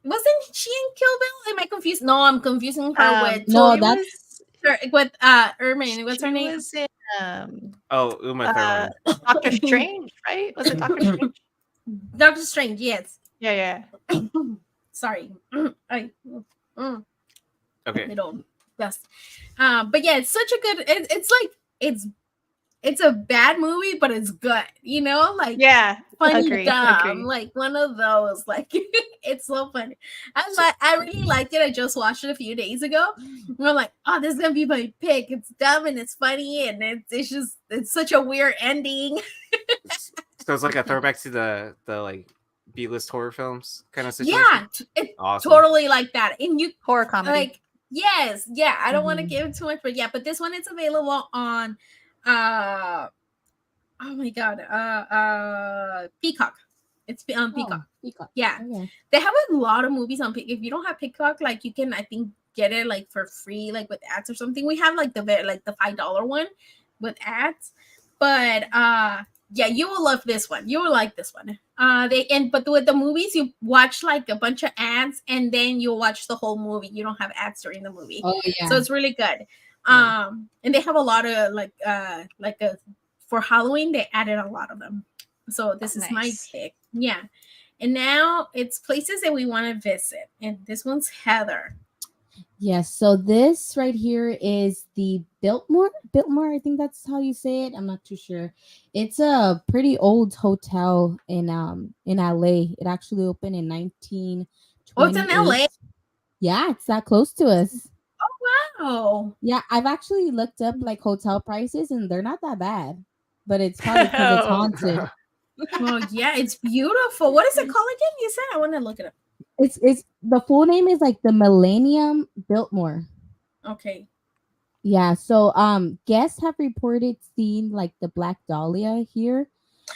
Wasn't she in Kill Bill? Am I confused? No, I'm confusing her with with Ermin. What's her name? Was in, Uma Thurman. Doctor Strange, right? Was it Doctor Strange? Doctor Strange. Yes. Yeah. Sorry. Okay. Yes. But yeah, it's such a good. It's like it's a bad movie, but it's good. Like funny, dumb, like one of those. Like it's so funny. I really liked it. I just watched it a few days ago. And I'm like, oh, this is gonna be my pick. It's dumb and it's funny and it's such a weird ending. So it's like a throwback to the like B-list horror films kind of situation. Yeah, it's awesome. Totally like that. And you horror comedy. Like, yes, yeah. I don't want to give too much, but yeah. But this one is available on, oh my god, Peacock. It's on Peacock. Peacock. Yeah, they have a lot of movies on Peacock. If you don't have Peacock, like you can, I think, get it like for free, like with ads or something. We have like the $5 one with ads, but yeah, you will love this one. You will like this one. But with the movies, you watch like a bunch of ads, and then you watch the whole movie. You don't have ads during the movie. Oh yeah. So it's really good. And they have a lot of for Halloween, they added a lot of them. So this is my pick. Yeah. And now it's places that we want to visit. And this one's Heather. Yes, so this right here is the Biltmore, I think that's how you say it. I'm not too sure. It's a pretty old hotel in LA. It actually opened in 1928. Oh, it's in LA? Yeah, it's that close to us. Oh, wow. Yeah, I've actually looked up like hotel prices and they're not that bad. but it's probably because it's Oh. haunted. Oh yeah, it's beautiful. What is it called again? You said I want to look it up. It's the full name is like the Millennium Biltmore. Okay. Yeah, so guests have reported seeing like the Black Dahlia here.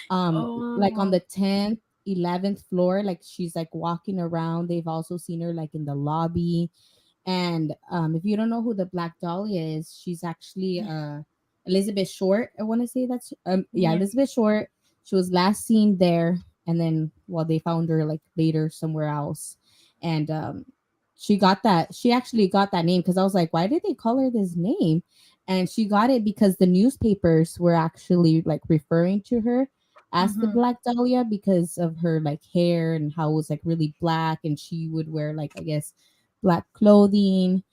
Like on the 10th, 11th floor, like she's like walking around. They've also seen her like in the lobby. And if you don't know who the Black Dahlia is, she's actually Elizabeth Short. I want to say that's Yeah. Elizabeth Short. She was last seen there, and then they found her like later somewhere else. And she actually got that name because I was like, why did they call her this name? And she got it because the newspapers were actually like referring to her as the Black Dahlia because of her like hair and how it was like really black, and she would wear like, I guess, black clothing.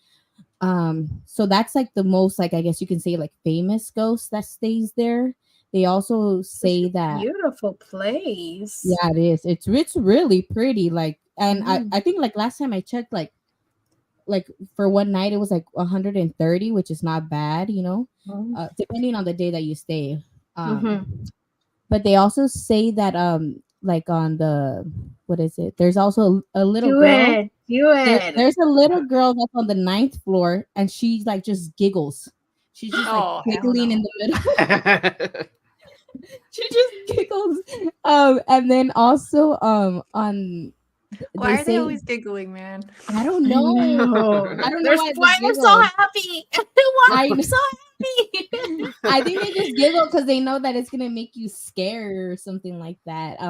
So that's like the most, like, I guess you can say, like, famous ghost that stays there. They also say that beautiful place. Yeah, it is. It's really pretty. Like, and I think like last time I checked, like for one night it was like 130, which is not bad, depending on the day that you stay. But they also say that like on the, what is it? There's also a little girl. There's a little girl that's on the 9th floor, and she like just giggles. She's just like giggling in the middle. She just giggles. And then also on. Why are they always giggling, man? I don't know. I don't know why they're so happy. Why they're so happy. I think they just giggle because they know that it's gonna make you scared or something like that.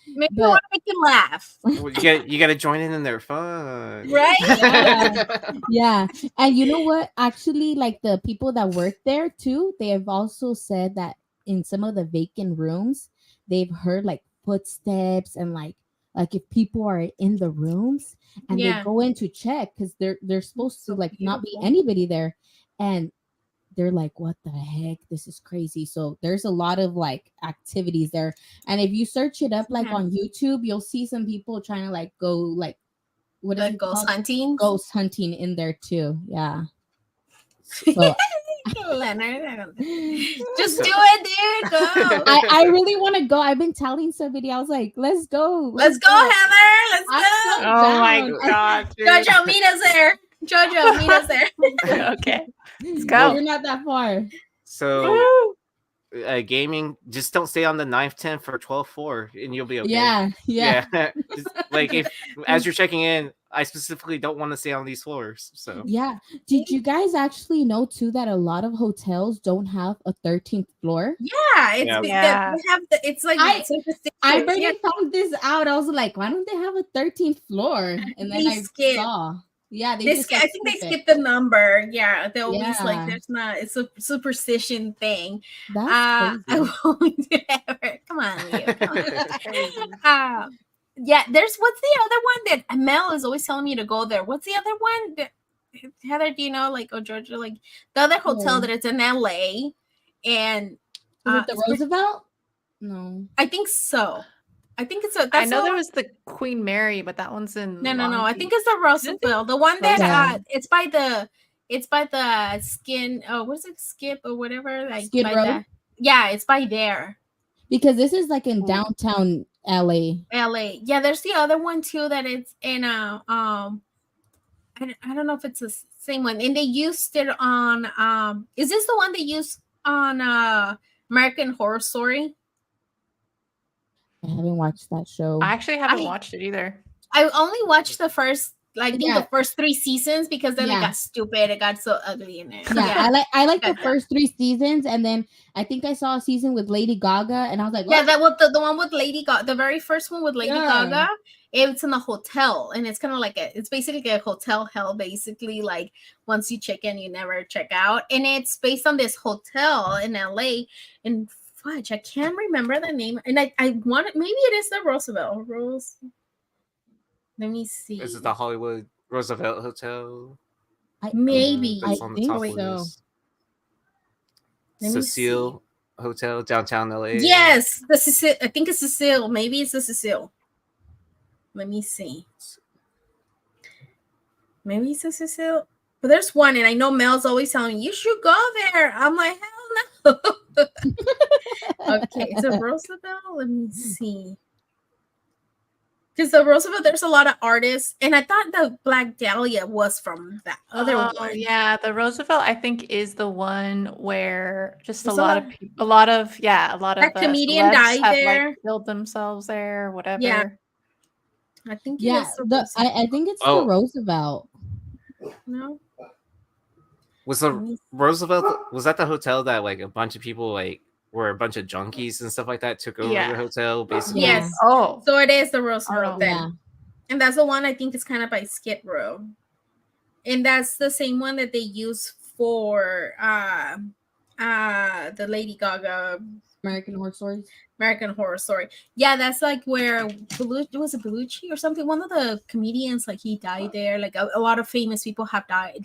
Maybe you want to make them laugh. Well, you gotta join in their fun, right? Yeah. And you know what? Actually, like the people that work there too, they have also said that in some of the vacant rooms, they've heard like footsteps and like if people are in the rooms and they go in to check because they're supposed to like not be anybody there, and they're like, what the heck, this is crazy. So there's a lot of like activities there, and if you search it up like on YouTube, you'll see some people trying to like go like what is it ghost called? hunting In there too. So Leonard, just do it, dude. Go. I really want to go. I've been telling somebody, I was like, let's go, Heather, let's go. Oh my god, dude. Jojo, meet us there. Okay, let's go. You're not that far. So gaming, just don't stay on the 9th, 10th, or 12th floor, and you'll be okay. Yeah. Just, like if as you're checking in, I specifically don't want to stay on these floors. So yeah. Did you guys actually know too that a lot of hotels don't have a 13th floor? It's like I barely found this out. I was like, why don't they have a 13th floor? And then I saw. Yeah, I think they skipped the number. Yeah, they always like there's not. It's a superstition thing. That's crazy. I won't ever. Come on, Leo. Come on. Yeah, what's the other one that Mel is always telling me to go there? What's the other one? Heather, do you know? Like, Georgia, like the other hotel that it's in LA, and is it the Roosevelt? No, I think so. I think it's I know there was the Queen Mary, but that one's in no. I think it's the Roosevelt, the one that it's by the skin. Oh, what is it? Skip or whatever. Like Skid Row. Yeah, it's by there. Because this is like in downtown LA. Yeah, there's the other one too that it's in I don't know if it's the same one. And they used it on is this the one they used on American Horror Story? I haven't watched that show. I actually haven't watched it either. I only watched the first the first 3 seasons because then it got stupid. It got so ugly in it. Yeah. I like the first 3 seasons, and then I think I saw a season with Lady Gaga, and I was like, what? Yeah, that was the one with Lady Gaga, the very first one with Lady Gaga. It's in a hotel, and it's kind of like it's basically a hotel hell. Basically, like once you check in, you never check out, and it's based on this hotel in LA. And fudge, I can't remember the name, and I want maybe it is the Roosevelt. Let me see. Is it the Hollywood Roosevelt Hotel? Maybe. I think so. Cecile Hotel, downtown LA. Yes, the Cecile. I think it's Cecile. Maybe it's the Cecile. Let me see. Maybe it's the Cecile. But there's one, and I know Mel's always telling me, you should go there. I'm like, hell no. Is it Roosevelt? Let me see. Because the Roosevelt, there's a lot of artists, and I thought the Black Dahlia was from that other one. Oh yeah, the Roosevelt I think is the one where just a lot of that comedian celebs died have there. like killed themselves there or whatever. Yeah. I think I think it's the Roosevelt. No. Was the Roosevelt, was that the hotel that like a bunch of people like were a bunch of junkies and stuff like that took over the hotel basically? Yes. Oh. So it is the Roosevelt then. Yeah. And that's the one I think is kind of by Skid Row. And that's the same one that they use for the Lady Gaga American Horror Story. Yeah, that's like where Bellucci or something. One of the comedians, like he died there. Like a lot of famous people have died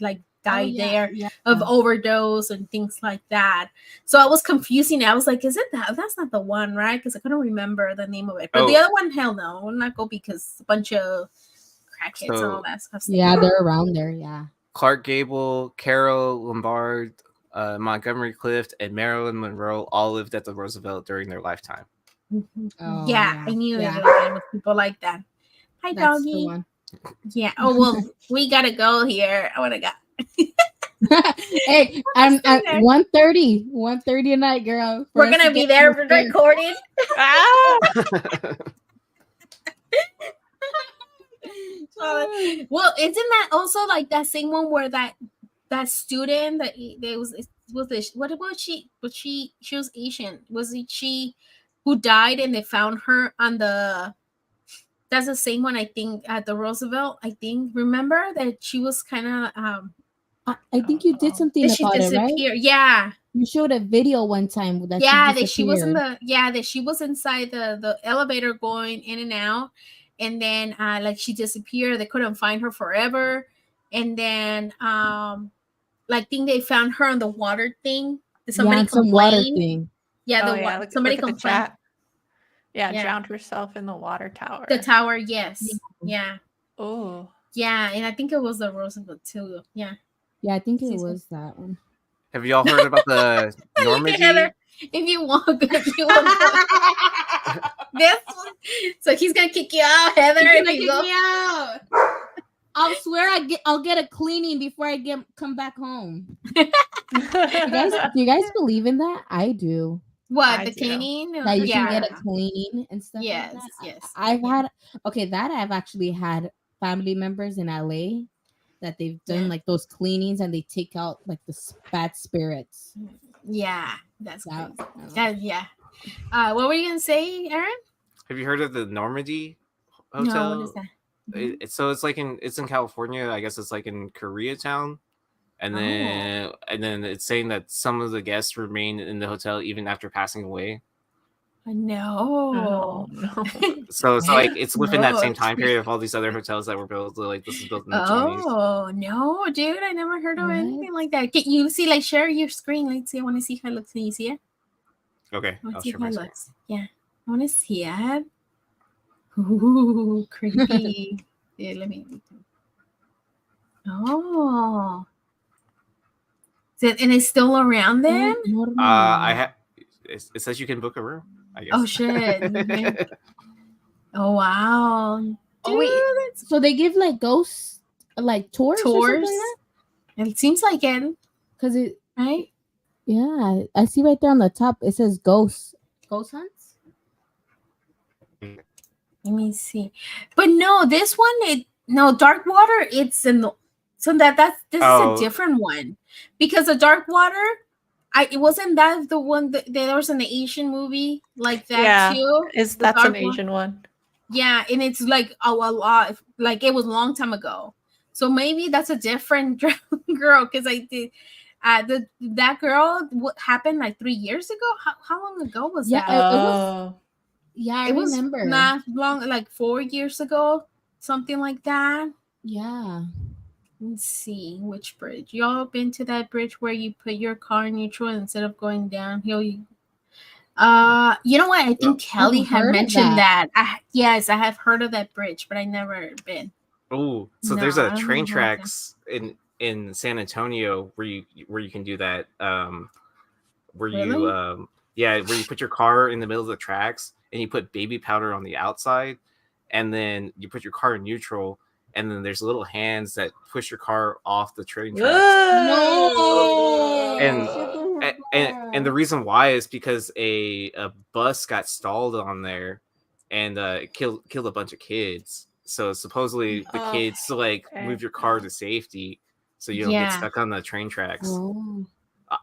there of overdose and things like that. So I was confusing. I was like, is it that? That's not the one, right? Because I couldn't remember the name of it. But the other one, hell no, will not go because a bunch of crackheads and all that stuff. Yeah, they're around there. Yeah. Clark Gable, Carol Lombard, Montgomery Clift, and Marilyn Monroe all lived at the Roosevelt during their lifetime. Oh, yeah, I knew it was people like that. Hi, that's doggy. The one. Yeah. Oh well, we gotta go here. I wanna go. Hey, I'm at 1:30 at night, girl. We're gonna be there for recording. Well, isn't that also like that same one where that student that there was this, what was she? She was Asian. Was it she who died and they found her on the? That's the same one I think at the Roosevelt. I think remember that she was kind of I think you did something about it, right? Yeah. You showed a video one time that she was in that she was inside the elevator going in and out, and then like she disappeared. They couldn't find her forever, and then like think they found her on the water thing. Somebody some water thing. Yeah, somebody complained. Yeah, drowned herself in the water tower. The tower, yes. Yeah. Oh. Yeah, and I think it was the Roosevelt too. Yeah. Yeah, I think it was that one. Have y'all heard about the Normandy? If you want, this one. So he's gonna kick you out, Heather. He's gonna kick me out. I'll swear I'll get a cleaning before I come back home. Do you guys believe in that? I do. What, the cleaning? That you can get a cleaning and stuff. Yes, like that. yes. I've actually had family members in LA that they've done like those cleanings and they take out like the bad spirits. Yeah, that's that. Yeah. What were you gonna say, Aaron? Have you heard of the Normandy Hotel? No, what is that? So it's like it's in California. I guess it's like in Koreatown, and then it's saying that some of the guests remain in the hotel even after passing away. No. So it's like it's within that same time period of all these other hotels that were built. Like this is built in the 20s. Oh no, dude! I never heard of anything like that. Can you see? Like, share your screen. Let's see. I want to see how it looks. Can you see it? Okay, I'll see how it looks. Yeah, I want to see it. Ooh, creepy. Yeah, let me. Oh. And it's still around then? It says you can book a room, I guess. Oh shit. Oh wow. Dude, oh wait. So they give like ghosts like tours? Or something like that? It seems like it. Cause it right? Yeah. I see right there on the top it says ghosts. Ghost hunts? Let me see. But no, this one Dark Water, it's in the this is a different one. Because the Dark Water, it wasn't that the one that there was an Asian movie like that too. That's an Asian one. Yeah, and it's like a lot, like it was a long time ago. So maybe that's a different girl because I did that girl. What happened like 3 years ago? How long ago was that? I remember. Was not long, like 4 years ago, something like that. Yeah. Let's see which bridge. Y'all been to that bridge where you put your car in neutral instead of going downhill? You know what? I think Kelly had mentioned that. Yes, I have heard of that bridge, but I never been. Oh, so there's a train tracks in San Antonio where you can do that. Yeah, where you put your car in the middle of the tracks and you put baby powder on the outside, and then you put your car in neutral, and then there's little hands that push your car off the train tracks. No. And the reason why is because a bus got stalled on there, and it killed a bunch of kids. So supposedly the kids like move your car to safety, so you don't get stuck on the train tracks. Oh.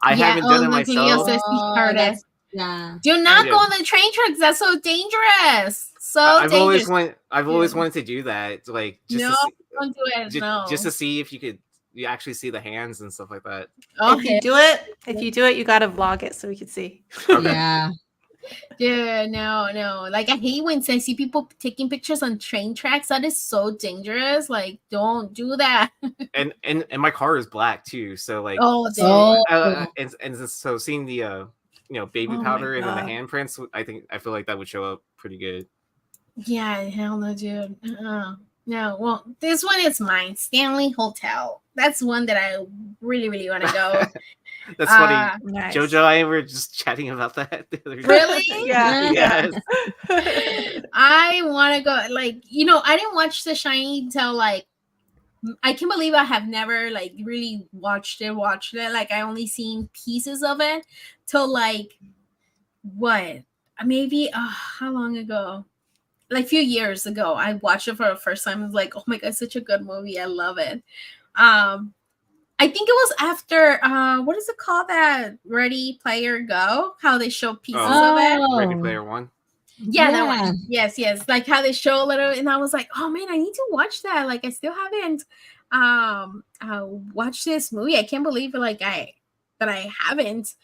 I haven't done it myself. Yeah. Do not go on the train tracks. That's so dangerous. I've always wanted to do that. Like don't do it. Just to see if you actually see the hands and stuff like that. Okay. If you do it, you gotta vlog it so we can see. Okay. Yeah. Dude, no. Like I hate when I see people taking pictures on train tracks. That is so dangerous. Like, don't do that. and my car is black too, so like and so seeing the baby powder and then the handprints, I feel like that would show up pretty good. Yeah, hell no, dude. No, well, this one is mine. Stanley Hotel. That's one that I really, really want to go. That's funny. Nice. Jojo and I were just chatting about that the other day. Really? Yeah. Yes. I want to go. Like, I didn't watch The Shining till like, I can't believe I have never like really watched it. Like, I only seen pieces of it till like, what? Maybe, how long ago? Like a few years ago, I watched it for the first time. I was like, oh my God, such a good movie. I love it. I think it was after what is it called, that Ready Player Go? How they show pieces of it. Ready Player One. Yeah, that one. Yes. Like how they show a little, and I was like, oh man, I need to watch that. Like I still haven't watched this movie. I can't believe it, like that I haven't.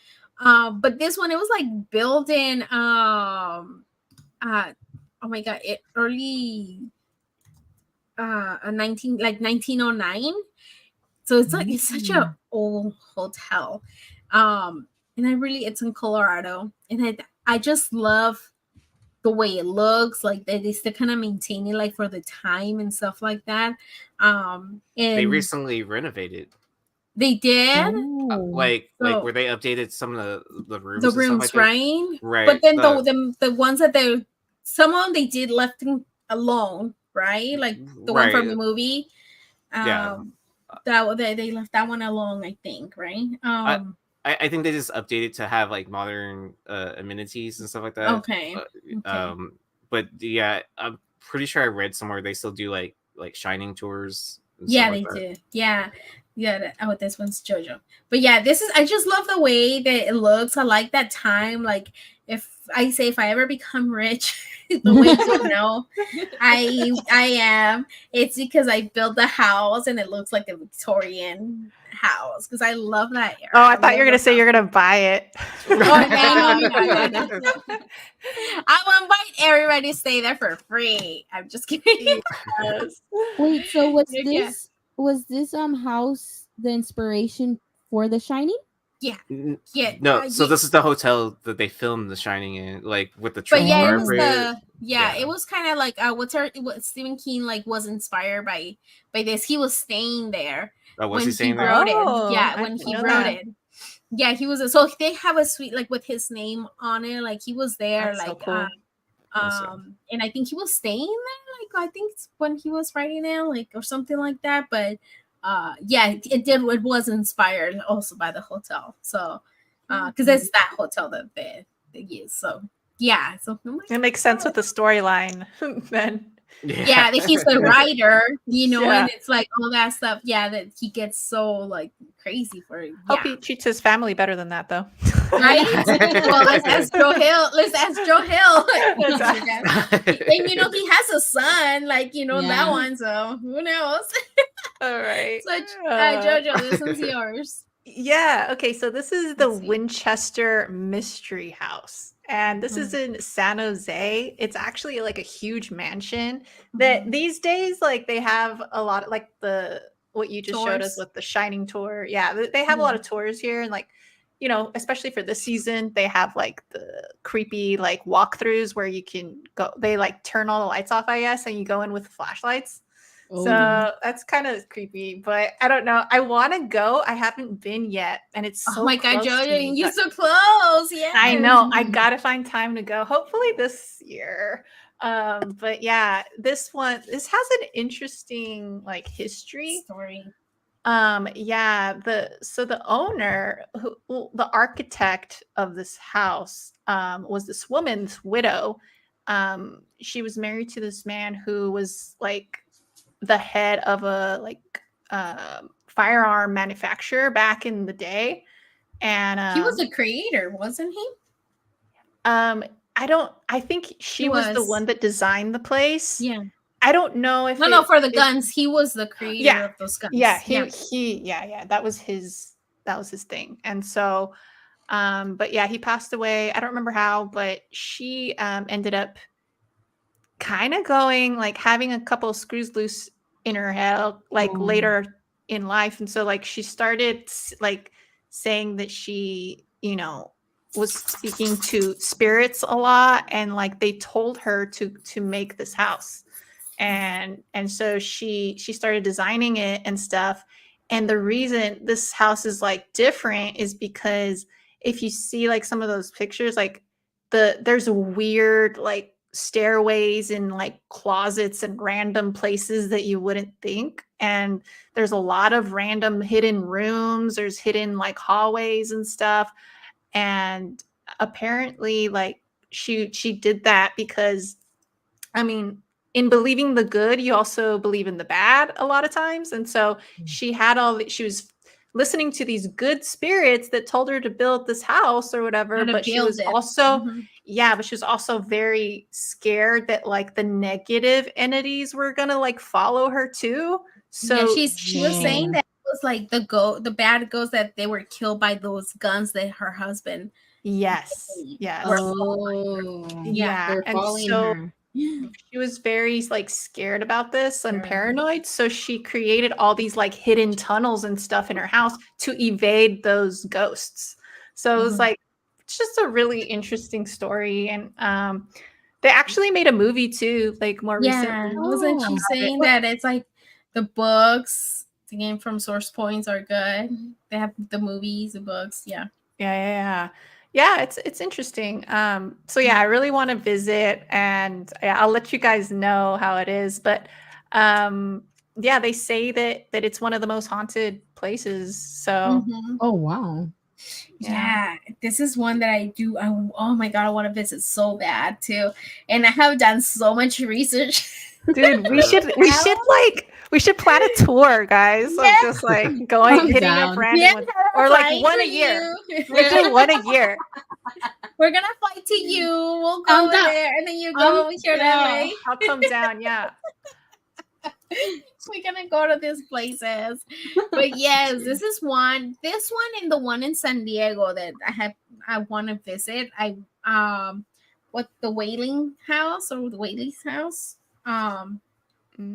But this one, it was like built in oh my God, early 1909. So it's like it's such an old hotel. And it's in Colorado. And I just love the way it looks. Like they still kind of maintain it like for the time and stuff like that. And they recently renovated. They did? Like where they updated some of the rooms. The rooms, like right? Right. But then the ones that some of them they did left alone, right? Like the one from the movie. That they left that one alone, I think, right? I think they just updated to have like modern amenities and stuff like that. Okay. But yeah, I'm pretty sure I read somewhere they still do like Shining tours. Yeah, they do. Yeah. This one's JoJo. But yeah, I just love the way that it looks. I like that time. Like if I ever become rich, the way to know I am, it's because I built the house and it looks like a Victorian house because I love that era. Oh, I thought you were gonna say you're gonna buy it. No. I will invite everybody to stay there for free. I'm just kidding. Wait, so was this house the inspiration for The Shining? Yeah. No, so this is the hotel that they filmed The Shining in, like with the train. But it was kind of like what Stephen King like was inspired by this. He was staying there. Oh, was he staying there? When he wrote it. Yeah, he was. So they have a suite like with his name on it. Like he was there. That's like so cool. And I think he was staying there. Like I think it's when he was writing it, like or something like that. But it was inspired also by the hotel. So because it's that hotel that they use. So yeah, so it makes sense with the storyline then. Yeah, that he's the writer, and it's like all that stuff. Yeah, that he gets so like crazy for it. Hope he treats his family better than that, though. Right? Well, let's ask Joe Hill. And he has a son, like that one. So who knows? All right. So Jojo, this one's yours. Yeah. Okay. So this is the Winchester Mystery House. And this is in San Jose. It's actually like a huge mansion that these days, like they have a lot of like what you just showed us with the Shining tour. Yeah, they have a lot of tours here. And like, especially for this season, they have like the creepy like walkthroughs where you can go, they like turn all the lights off, I guess, and you go in with flashlights. Oh. So that's kind of creepy, but I don't know. I want to go. I haven't been yet, and it's so oh my god, close to Jojo, me, you're but so close. Yeah, I know. I gotta find time to go. Hopefully this year. But yeah, this has an interesting like history. story. Yeah, the owner, the architect of this house, was this woman's widow. She was married to this man who was like the head of a like firearm manufacturer back in the day, and He was the creator, wasn't he? I think she was the one that designed the place. Yeah. I don't know if no, for the guns. He was the creator of those guns. Yeah, that was his thing. And so but yeah, he passed away. I don't remember how, but she ended up kind of going like having a couple of screws loose in her head like later in life. And so like she started like saying that she, was speaking to spirits a lot, and like they told her to make this house. And so she started designing it and stuff. And the reason this house is like different is because if you see like some of those pictures, like there's a weird like stairways and like closets and random places that you wouldn't think. And there's a lot of random hidden rooms. There's hidden like hallways and stuff. And apparently like she did that because, I mean, in believing the good, you also believe in the bad a lot of times. And so she was listening to these good spirits that told her to build this house or whatever, but she was also but she was also very scared that like the negative entities were gonna like follow her too. So she was saying that it was like the bad ghosts, that they were killed by those guns that her husband yeah. And so she was very like scared about this and paranoid. So she created all these like hidden tunnels and stuff in her house to evade those ghosts. So it was like, it's just a really interesting story. And they actually made a movie too, like more recently. Wasn't she saying that it's like the books, the game from source points are good? They have the movies, the books. Yeah, it's interesting. So yeah, I really want to visit, and I'll let you guys know how it is. But they say that it's one of the most haunted places. So oh wow. Yeah, this is one that I do. Oh my god, I want to visit so bad too, and I have done so much research. Dude, we should plan a tour, guys. Of just like going, hitting up random, or like one a year. We do one a year. We're gonna fly to you. We'll go there, and then you go over here that way. I'll come down. Yeah. We're gonna go to these places. But yes, this one and the one in San Diego that I want to visit. What, the Wailing House or the Whaley's house?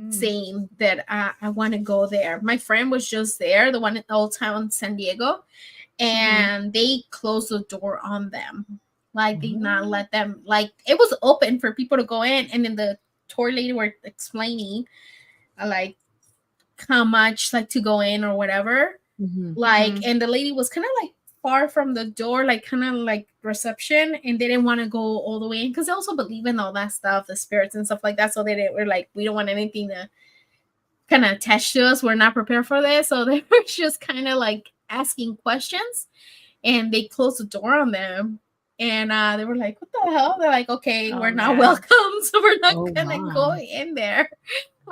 Saying that I want to go there. My friend was just there, the one in Old Town San Diego, and they closed the door on them. Like they did not let them, like it was open for people to go in, and then the tour lady were explaining like how much like to go in or whatever. And the lady was kind of like far from the door, like kind of like reception, and they didn't want to go all the way in because they also believe in all that stuff, the spirits and stuff like that. So were like, we don't want anything to kind of attach to us. We're not prepared for this. So they were just kind of like asking questions, and they closed the door on them. And they were like, what the hell? They're like, okay, we're not welcome, so we're not gonna go in there.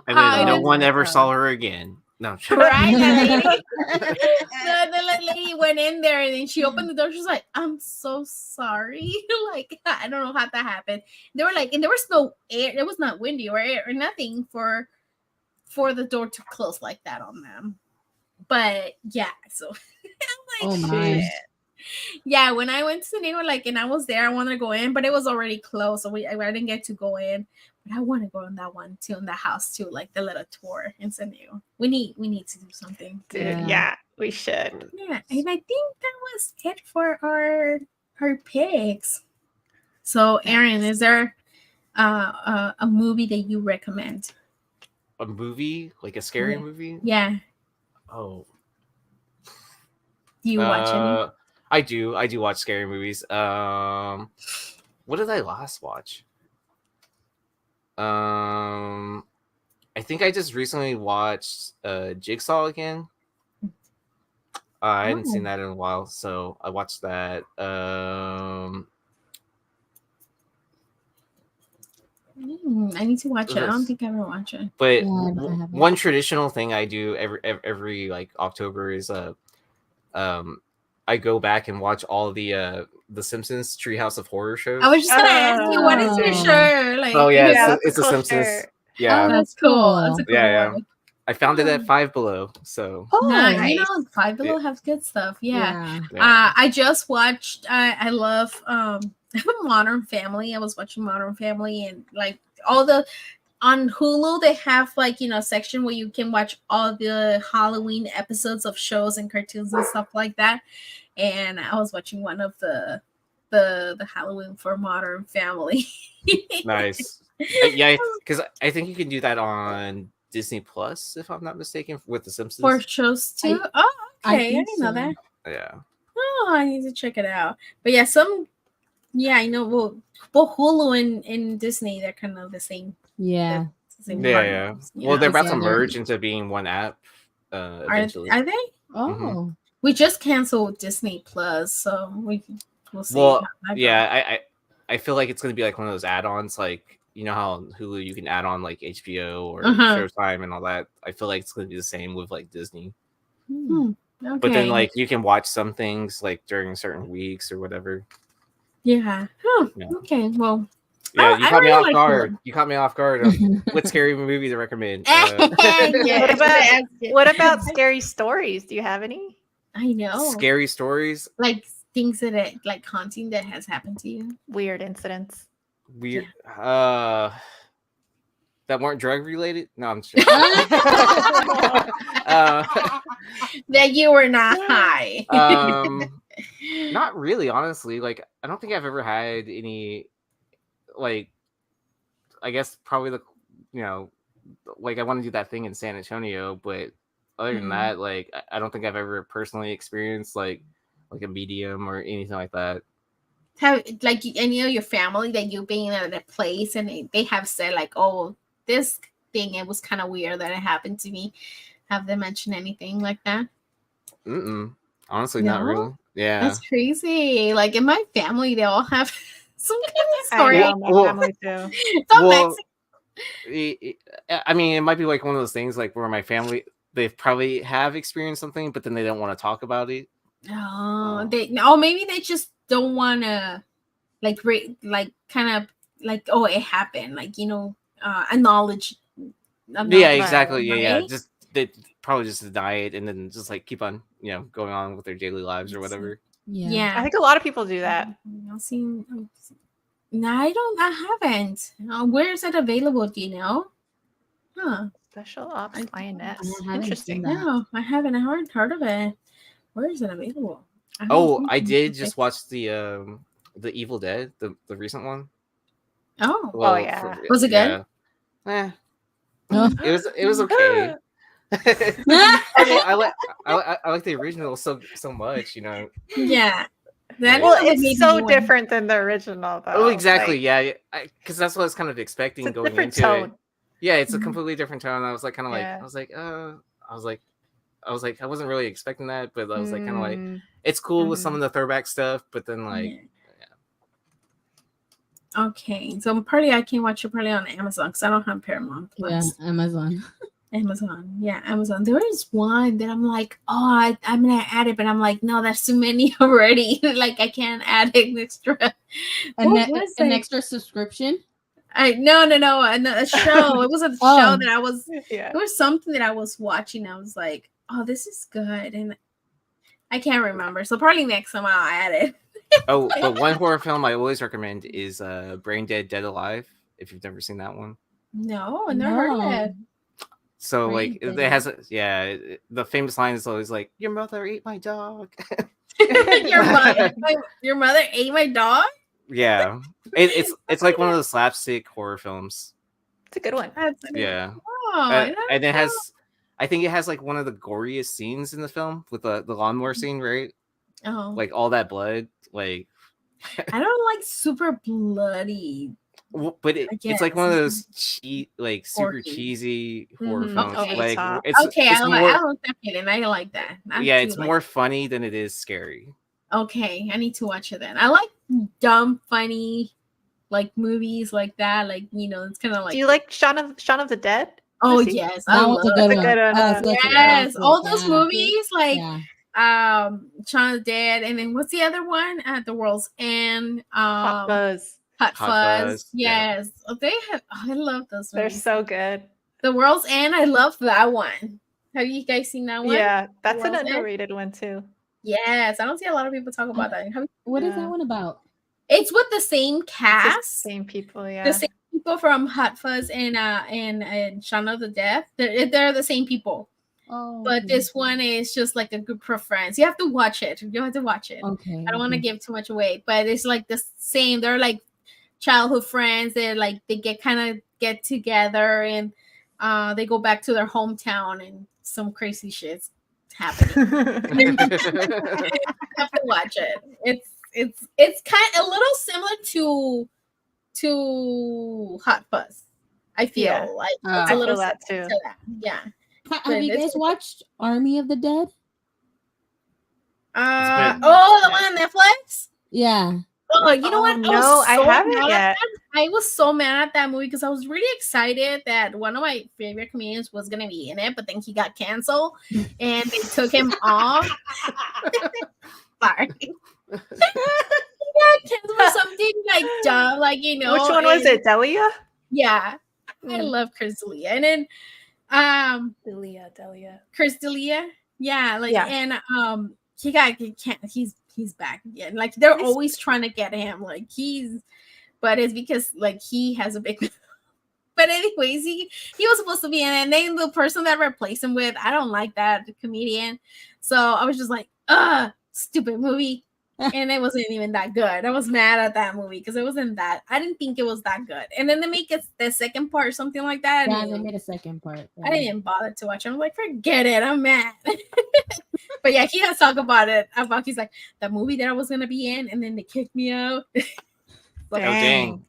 And then no one ever saw her again. No, right? The lady went in there, and then she opened the door. She was like, "I'm so sorry." Like, I don't know how that happened. They were like, and there was no air. It was not windy or air or nothing for the door to close like that on them. But yeah, so I'm like, shit. Yeah, when I went to San Diego, like, and I was there, I wanted to go in, but it was already closed, so I didn't get to go in. But I want to go on that one too, in the house too, like the little tour in San Diego. We need to do something. Dude, yeah, we should. Yeah, and I think that was it for our picks. So, Erin, is there a movie that you recommend? a movie, like a scary movie. Yeah. Oh. Do you watch any? I do watch scary movies. What did I last watch? I think I just recently watched Jigsaw again. I hadn't seen that in a while, so I watched that. I need to watch it. I don't think I ever watch it. But one traditional thing I do every like October is I go back and watch all the Simpsons Treehouse of Horror shows. I was just gonna ask you, what is your show? Like, it's a Simpsons. Shirt. Yeah, that's cool. That's a cool one. I found it at Five Below. So nice. You know, Five Below have good stuff. Yeah. I just watched. I love Modern Family. I was watching Modern Family, and like all the on Hulu, they have like, you know, a section where you can watch all the Halloween episodes of shows and cartoons and stuff like that. And I was watching one of the Halloween for Modern Family. Nice. Yeah, because I think you can do that on Disney Plus, if I'm not mistaken, with the Simpsons. For shows too? Okay. I didn't know that. Yeah. Oh, I need to check it out. But yeah, I know. Well, both Hulu and Disney, they're kind of the same. Yeah. Yeah. Well, they're about to merge into being one app eventually. Are they? Oh. Mm-hmm. We just canceled Disney Plus, so we'll see. Well, yeah, I feel like it's going to be like one of those add-ons, like, you know how on Hulu you can add on like HBO or Showtime and all that. I feel like it's going to be the same with like Disney. Okay. But then like you can watch some things like during certain weeks or whatever. Yeah. Oh, yeah. Okay. Well. Yeah, you caught me off guard. You caught me off guard. What scary movie to recommend? What about scary stories? Do you have any? I know. Scary stories? Like things that like haunting that has happened to you. Weird incidents. Weird. That weren't drug related? No, I'm sure. That you were not high. Not really, honestly. Like, I don't think I've ever had any, like, I guess probably like I want to do that thing in San Antonio, but other than that, like, I don't think I've ever personally experienced like a medium or anything like that. Have like any of your family that you've been at a place and they have said like, oh, this thing, it was kind of weird that it happened to me. Have they mentioned anything like that? Honestly, not really. Yeah, that's crazy. Like in my family, they all have some kind of story. I know, my family too. I mean, it might be like one of those things like where my family, they probably have experienced something, but then they don't want to talk about it. Maybe they just don't want to kind of like, oh, it happened, like, you know, acknowledge. Yeah, exactly. Right? Yeah. Just they probably just deny it and then just like keep on, you know, going on with their daily lives or whatever. Yeah. I think a lot of people do that. No, I haven't. Where is it available? Do you know? Special Ops Lioness. Interesting. No, I haven't heard of it. Where is it available? I did just watch the Evil Dead, the recent one. Oh, yeah. Was it good? Yeah. It was okay. I mean, I like the original so much, you know. Yeah. It's so different than the original, though. Oh, exactly. Yeah, because that's what I was kind of expecting going into tone. it. Yeah, it's a completely different tone. I was like, kind of like, Yeah. I was like, I wasn't really expecting that, but I was like, kind of like, it's cool with some of the throwback stuff, but then like, Okay, so I can watch it probably on Amazon because I don't have Paramount Plus. Yeah, Amazon. Yeah, Amazon. There is one that I'm like, oh, I'm gonna add it, but I'm like, no, that's too many already. Like, I can't add an extra. An extra subscription. No, a show. It was a show that I was. Yeah. It was something that I was watching. I was like, oh, this is good, and I can't remember. So probably next time I'll add it. But one horror film I always recommend is Brain Dead, Dead Alive. If you've never seen that one. No, I never heard of it. So like it has the famous line is always like, "Your mother ate my dog." Your mother ate my dog. Yeah, it's like one of the slapstick horror films. It's a good one. Yeah. and it has, I think it has like one of the goriest scenes in the film with the lawnmower scene, right? Oh, Like all that blood, like. I don't like super bloody. But it's like one of those super cheesy horror films. Over the top. Okay, it's I more, don't it, and I like that. It's more funny than it is scary. Okay, I need to watch it then. I like dumb, funny, like movies like that. Like, it's kind of like. Do you like Shaun of the Dead? Oh yes, that was a good one. Yes, all those movies like Shaun of the Dead, and then what's the other one? At the World's End. Hot Fuzz. Hot Fuzz. Yes, they have. I love those movies. They're so good. The World's End. I love that one. Have you guys seen that one? Yeah, that's an underrated one too. Yes, I don't see a lot of people talk about that. What is that one about? It's with the same cast, same people. Yeah, the same people from Hot Fuzz and Shaun of the Dead. They're the same people. Oh, but this one is just like a group of friends. You have to watch it. You have to watch it. Okay. I don't want to give too much away, but it's like the same. They're like childhood friends. They're like they get together and they go back to their hometown and some crazy shit's happening. You have to watch it. It's kind of a little similar to Hot Fuzz. I feel like it's a little that too. To that. Yeah. Have you guys watched Army of the Dead? The one on Netflix? Yeah. Oh, you know what? No, I haven't yet. I was so mad at that movie because I was really excited that one of my favorite comedians was gonna be in it, but then he got canceled and they took him off. Sorry. He got canceled for something like dumb, like Which one was it? Delia? Yeah. I love Chris D'Elia. And then Delia. Chris D'Elia. Yeah, and he's back again. Like they're always trying to get him. Like but it's because like he has a big but anyways, he was supposed to be in it, and then the person that replaced him with, I don't like that comedian. So I was just like, stupid movie. And it wasn't even that good. I was mad at that movie because it wasn't that. I didn't think it was that good. And then they make it the second part or something like that. Yeah, they made a second part. Yeah. I didn't even bother to watch it. I'm like, forget it. I'm mad. But yeah, he has talk about it. He's like, the movie that I was gonna be in, and then they kicked me out. Dang.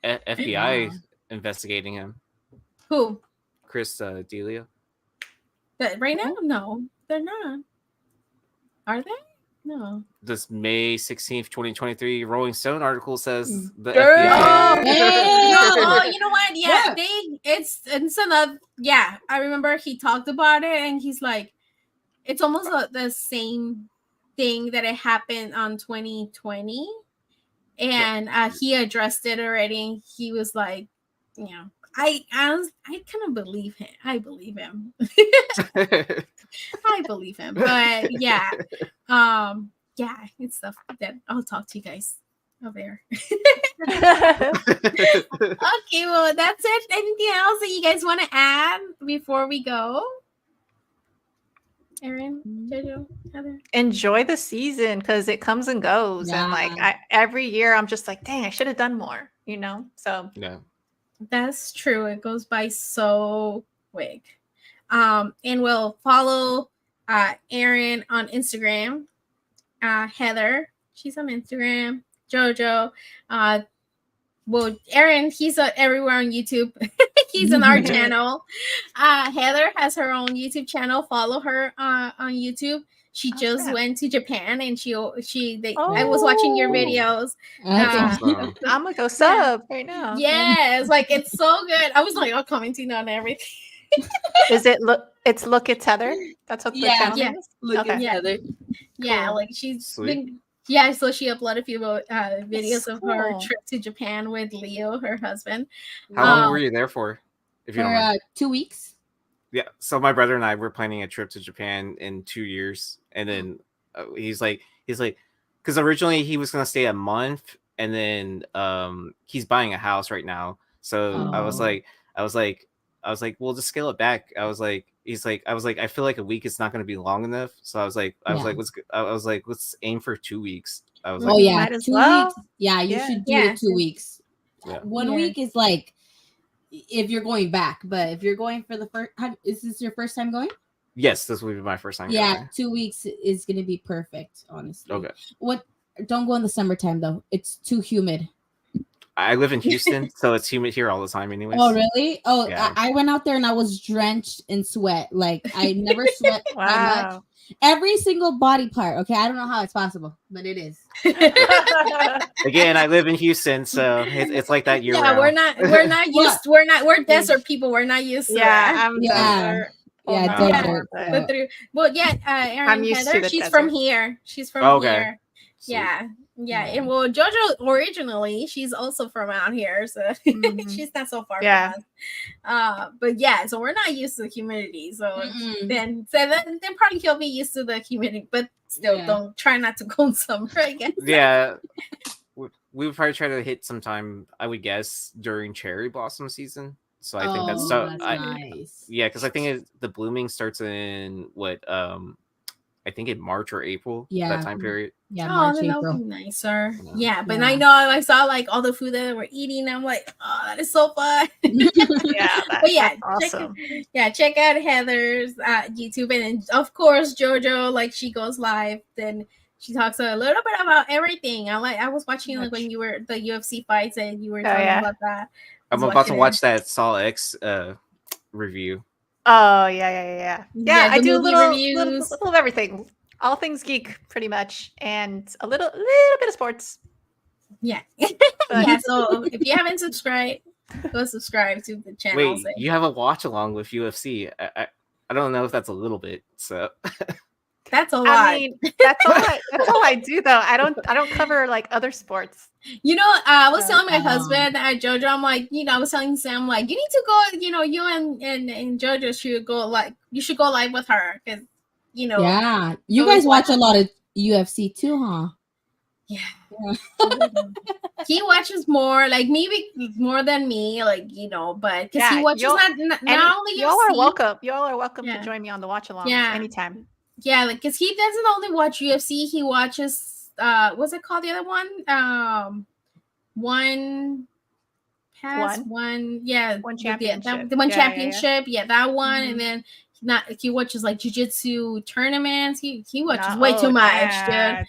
FBI investigating him. Who? Chris D'Elia. Right now? No, they're not. Are they? No. This May 16th, 2023 Rolling Stone article says the FBI. FBI. You know what? Yeah, it's another. Yeah, I remember he talked about it, and he's like, it's almost the same thing that it happened on 2020, and he addressed it already. He was like, I kind of believe him. I believe him. I believe him. But yeah, it's stuff that I'll talk to you guys over there. Okay, well, that's it. Anything else that you guys want to add before we go? Erin, Jojo, Heather? Enjoy the season because it comes and goes. And like every year I'm just like, dang, I should have done more, So yeah. That's true. It goes by so quick. And we'll follow Erin on Instagram. Heather, she's on Instagram. Jojo. Erin, he's everywhere on YouTube. He's in our channel. Heather has her own YouTube channel. Follow her on YouTube. She just went to Japan, and I was watching your videos. Awesome. I'm gonna go sub right now. Yes, like it's so good. I was like, commenting on everything. Is it it's Look It's Heather? That's what the channel is? Look It's Heather. Yeah, cool. Like she's been. Yeah, so she uploaded a few videos of her trip to Japan with Leo, her husband. How long were you there for? If you don't mind? 2 weeks. Yeah, so my brother and I were planning a trip to Japan in 2 years, and then he's like, because originally he was gonna stay a month, and then he's buying a house right now. So I was like, well, just scale it back. I was like, I feel like a week is not gonna be long enough. So I was like, let's aim for 2 weeks. I was like, 2 weeks. Yeah, you should do it 2 weeks. Yeah. 1 week is like if you're going back. But if you're going for the first, is this your first time going? Yes, this will be my first time. Yeah, going. 2 weeks is gonna be perfect. Honestly. Okay. What? Don't go in the summertime though. It's too humid. I live in Houston, so it's humid here all the time, anyways. Oh, really? Oh, yeah. I went out there and I was drenched in sweat. Like I never sweat that much. Every single body part. Okay, I don't know how it's possible, but it is. Again, I live in Houston, so it's like that year round. We're desert people. We're not used to that. I'm desert. Well, Erin Heather, she's from here. She's from here. Sweet. Yeah. And well, JoJo originally, she's also from out here, so she's not so far from us. But yeah, so we're not used to the humidity. So then probably he'll be used to the humidity, but still don't try not to go in summer, I guess. Yeah. We would probably try to hit sometime, I would guess, during cherry blossom season. So I think that's nice. Yeah, because I think the blooming starts in what I think in March or April. That time period. Yeah, March, then April. That would be nicer. Yeah, but I know I saw like all the food that we're eating. I'm like, oh, that is so fun. That's awesome. Check out Heather's YouTube, and then of course JoJo. Like she goes live, then she talks a little bit about everything. I was watching like when you were the UFC fights, and you were talking about that. I'm about to watch that Saw X review. Oh yeah. I do a little of everything. All things geek, pretty much, and a little bit of sports. Yeah. So if you haven't subscribed, go subscribe to the channel. Wait, you have a watch along with UFC. I don't know if that's a little bit. So that's a lot. I mean, that's all I do though. I don't cover like other sports. I was telling my husband at JoJo, I'm like, I was telling Sam, like, you need to go, you and JoJo should go, like, you should go live with her, because, Yeah, you guys watch a lot of UFC too, huh? Yeah. He watches more, like, maybe more than me, like, but because he watches not only UFC. Y'all are welcome to join me on the watch along anytime. Yeah, like, because he doesn't only watch UFC, he watches what's it called, the other one? One championship. The one championship. Yeah, that one. And then he watches like jiu-jitsu tournaments. He watches way too much, dude.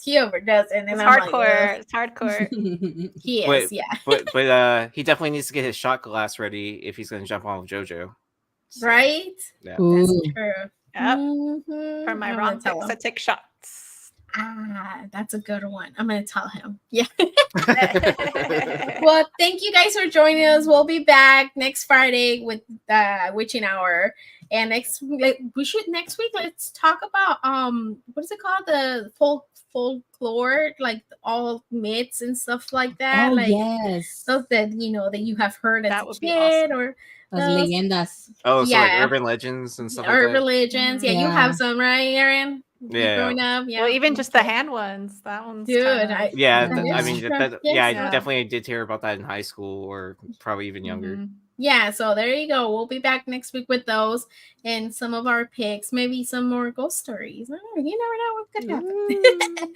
He overdoes it. And it's hardcore. It's hardcore. He is, But he definitely needs to get his shot glass ready if he's going to jump on with JoJo. So, right? Yeah. That's true. Yep. For my wrong picks, I take shots. That's a good one. I'm going to tell him. Yeah. Well, thank you guys for joining us. We'll be back next Friday with Witching Hour. And next week, let's talk about what is it called? The folklore, like all myths and stuff like that. Stuff that that you have heard as a kid, or leyendas. So like urban legends and stuff like that. Urban legends. Yeah, you have some, right, Erin? Growing up, well, even just the hand ones, that one's dude. I definitely did hear about that in high school, or probably even younger. Yeah, so there you go. We'll be back next week with those and some of our picks, maybe some more ghost stories. You never know what could happen.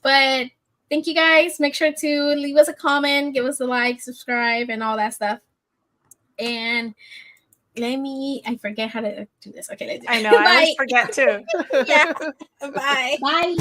But thank you guys. Make sure to leave us a comment, give us a like, subscribe, and all that stuff. And I forget how to do this. Okay, let's do it. I know. I always forget too. Yeah. Bye. Bye.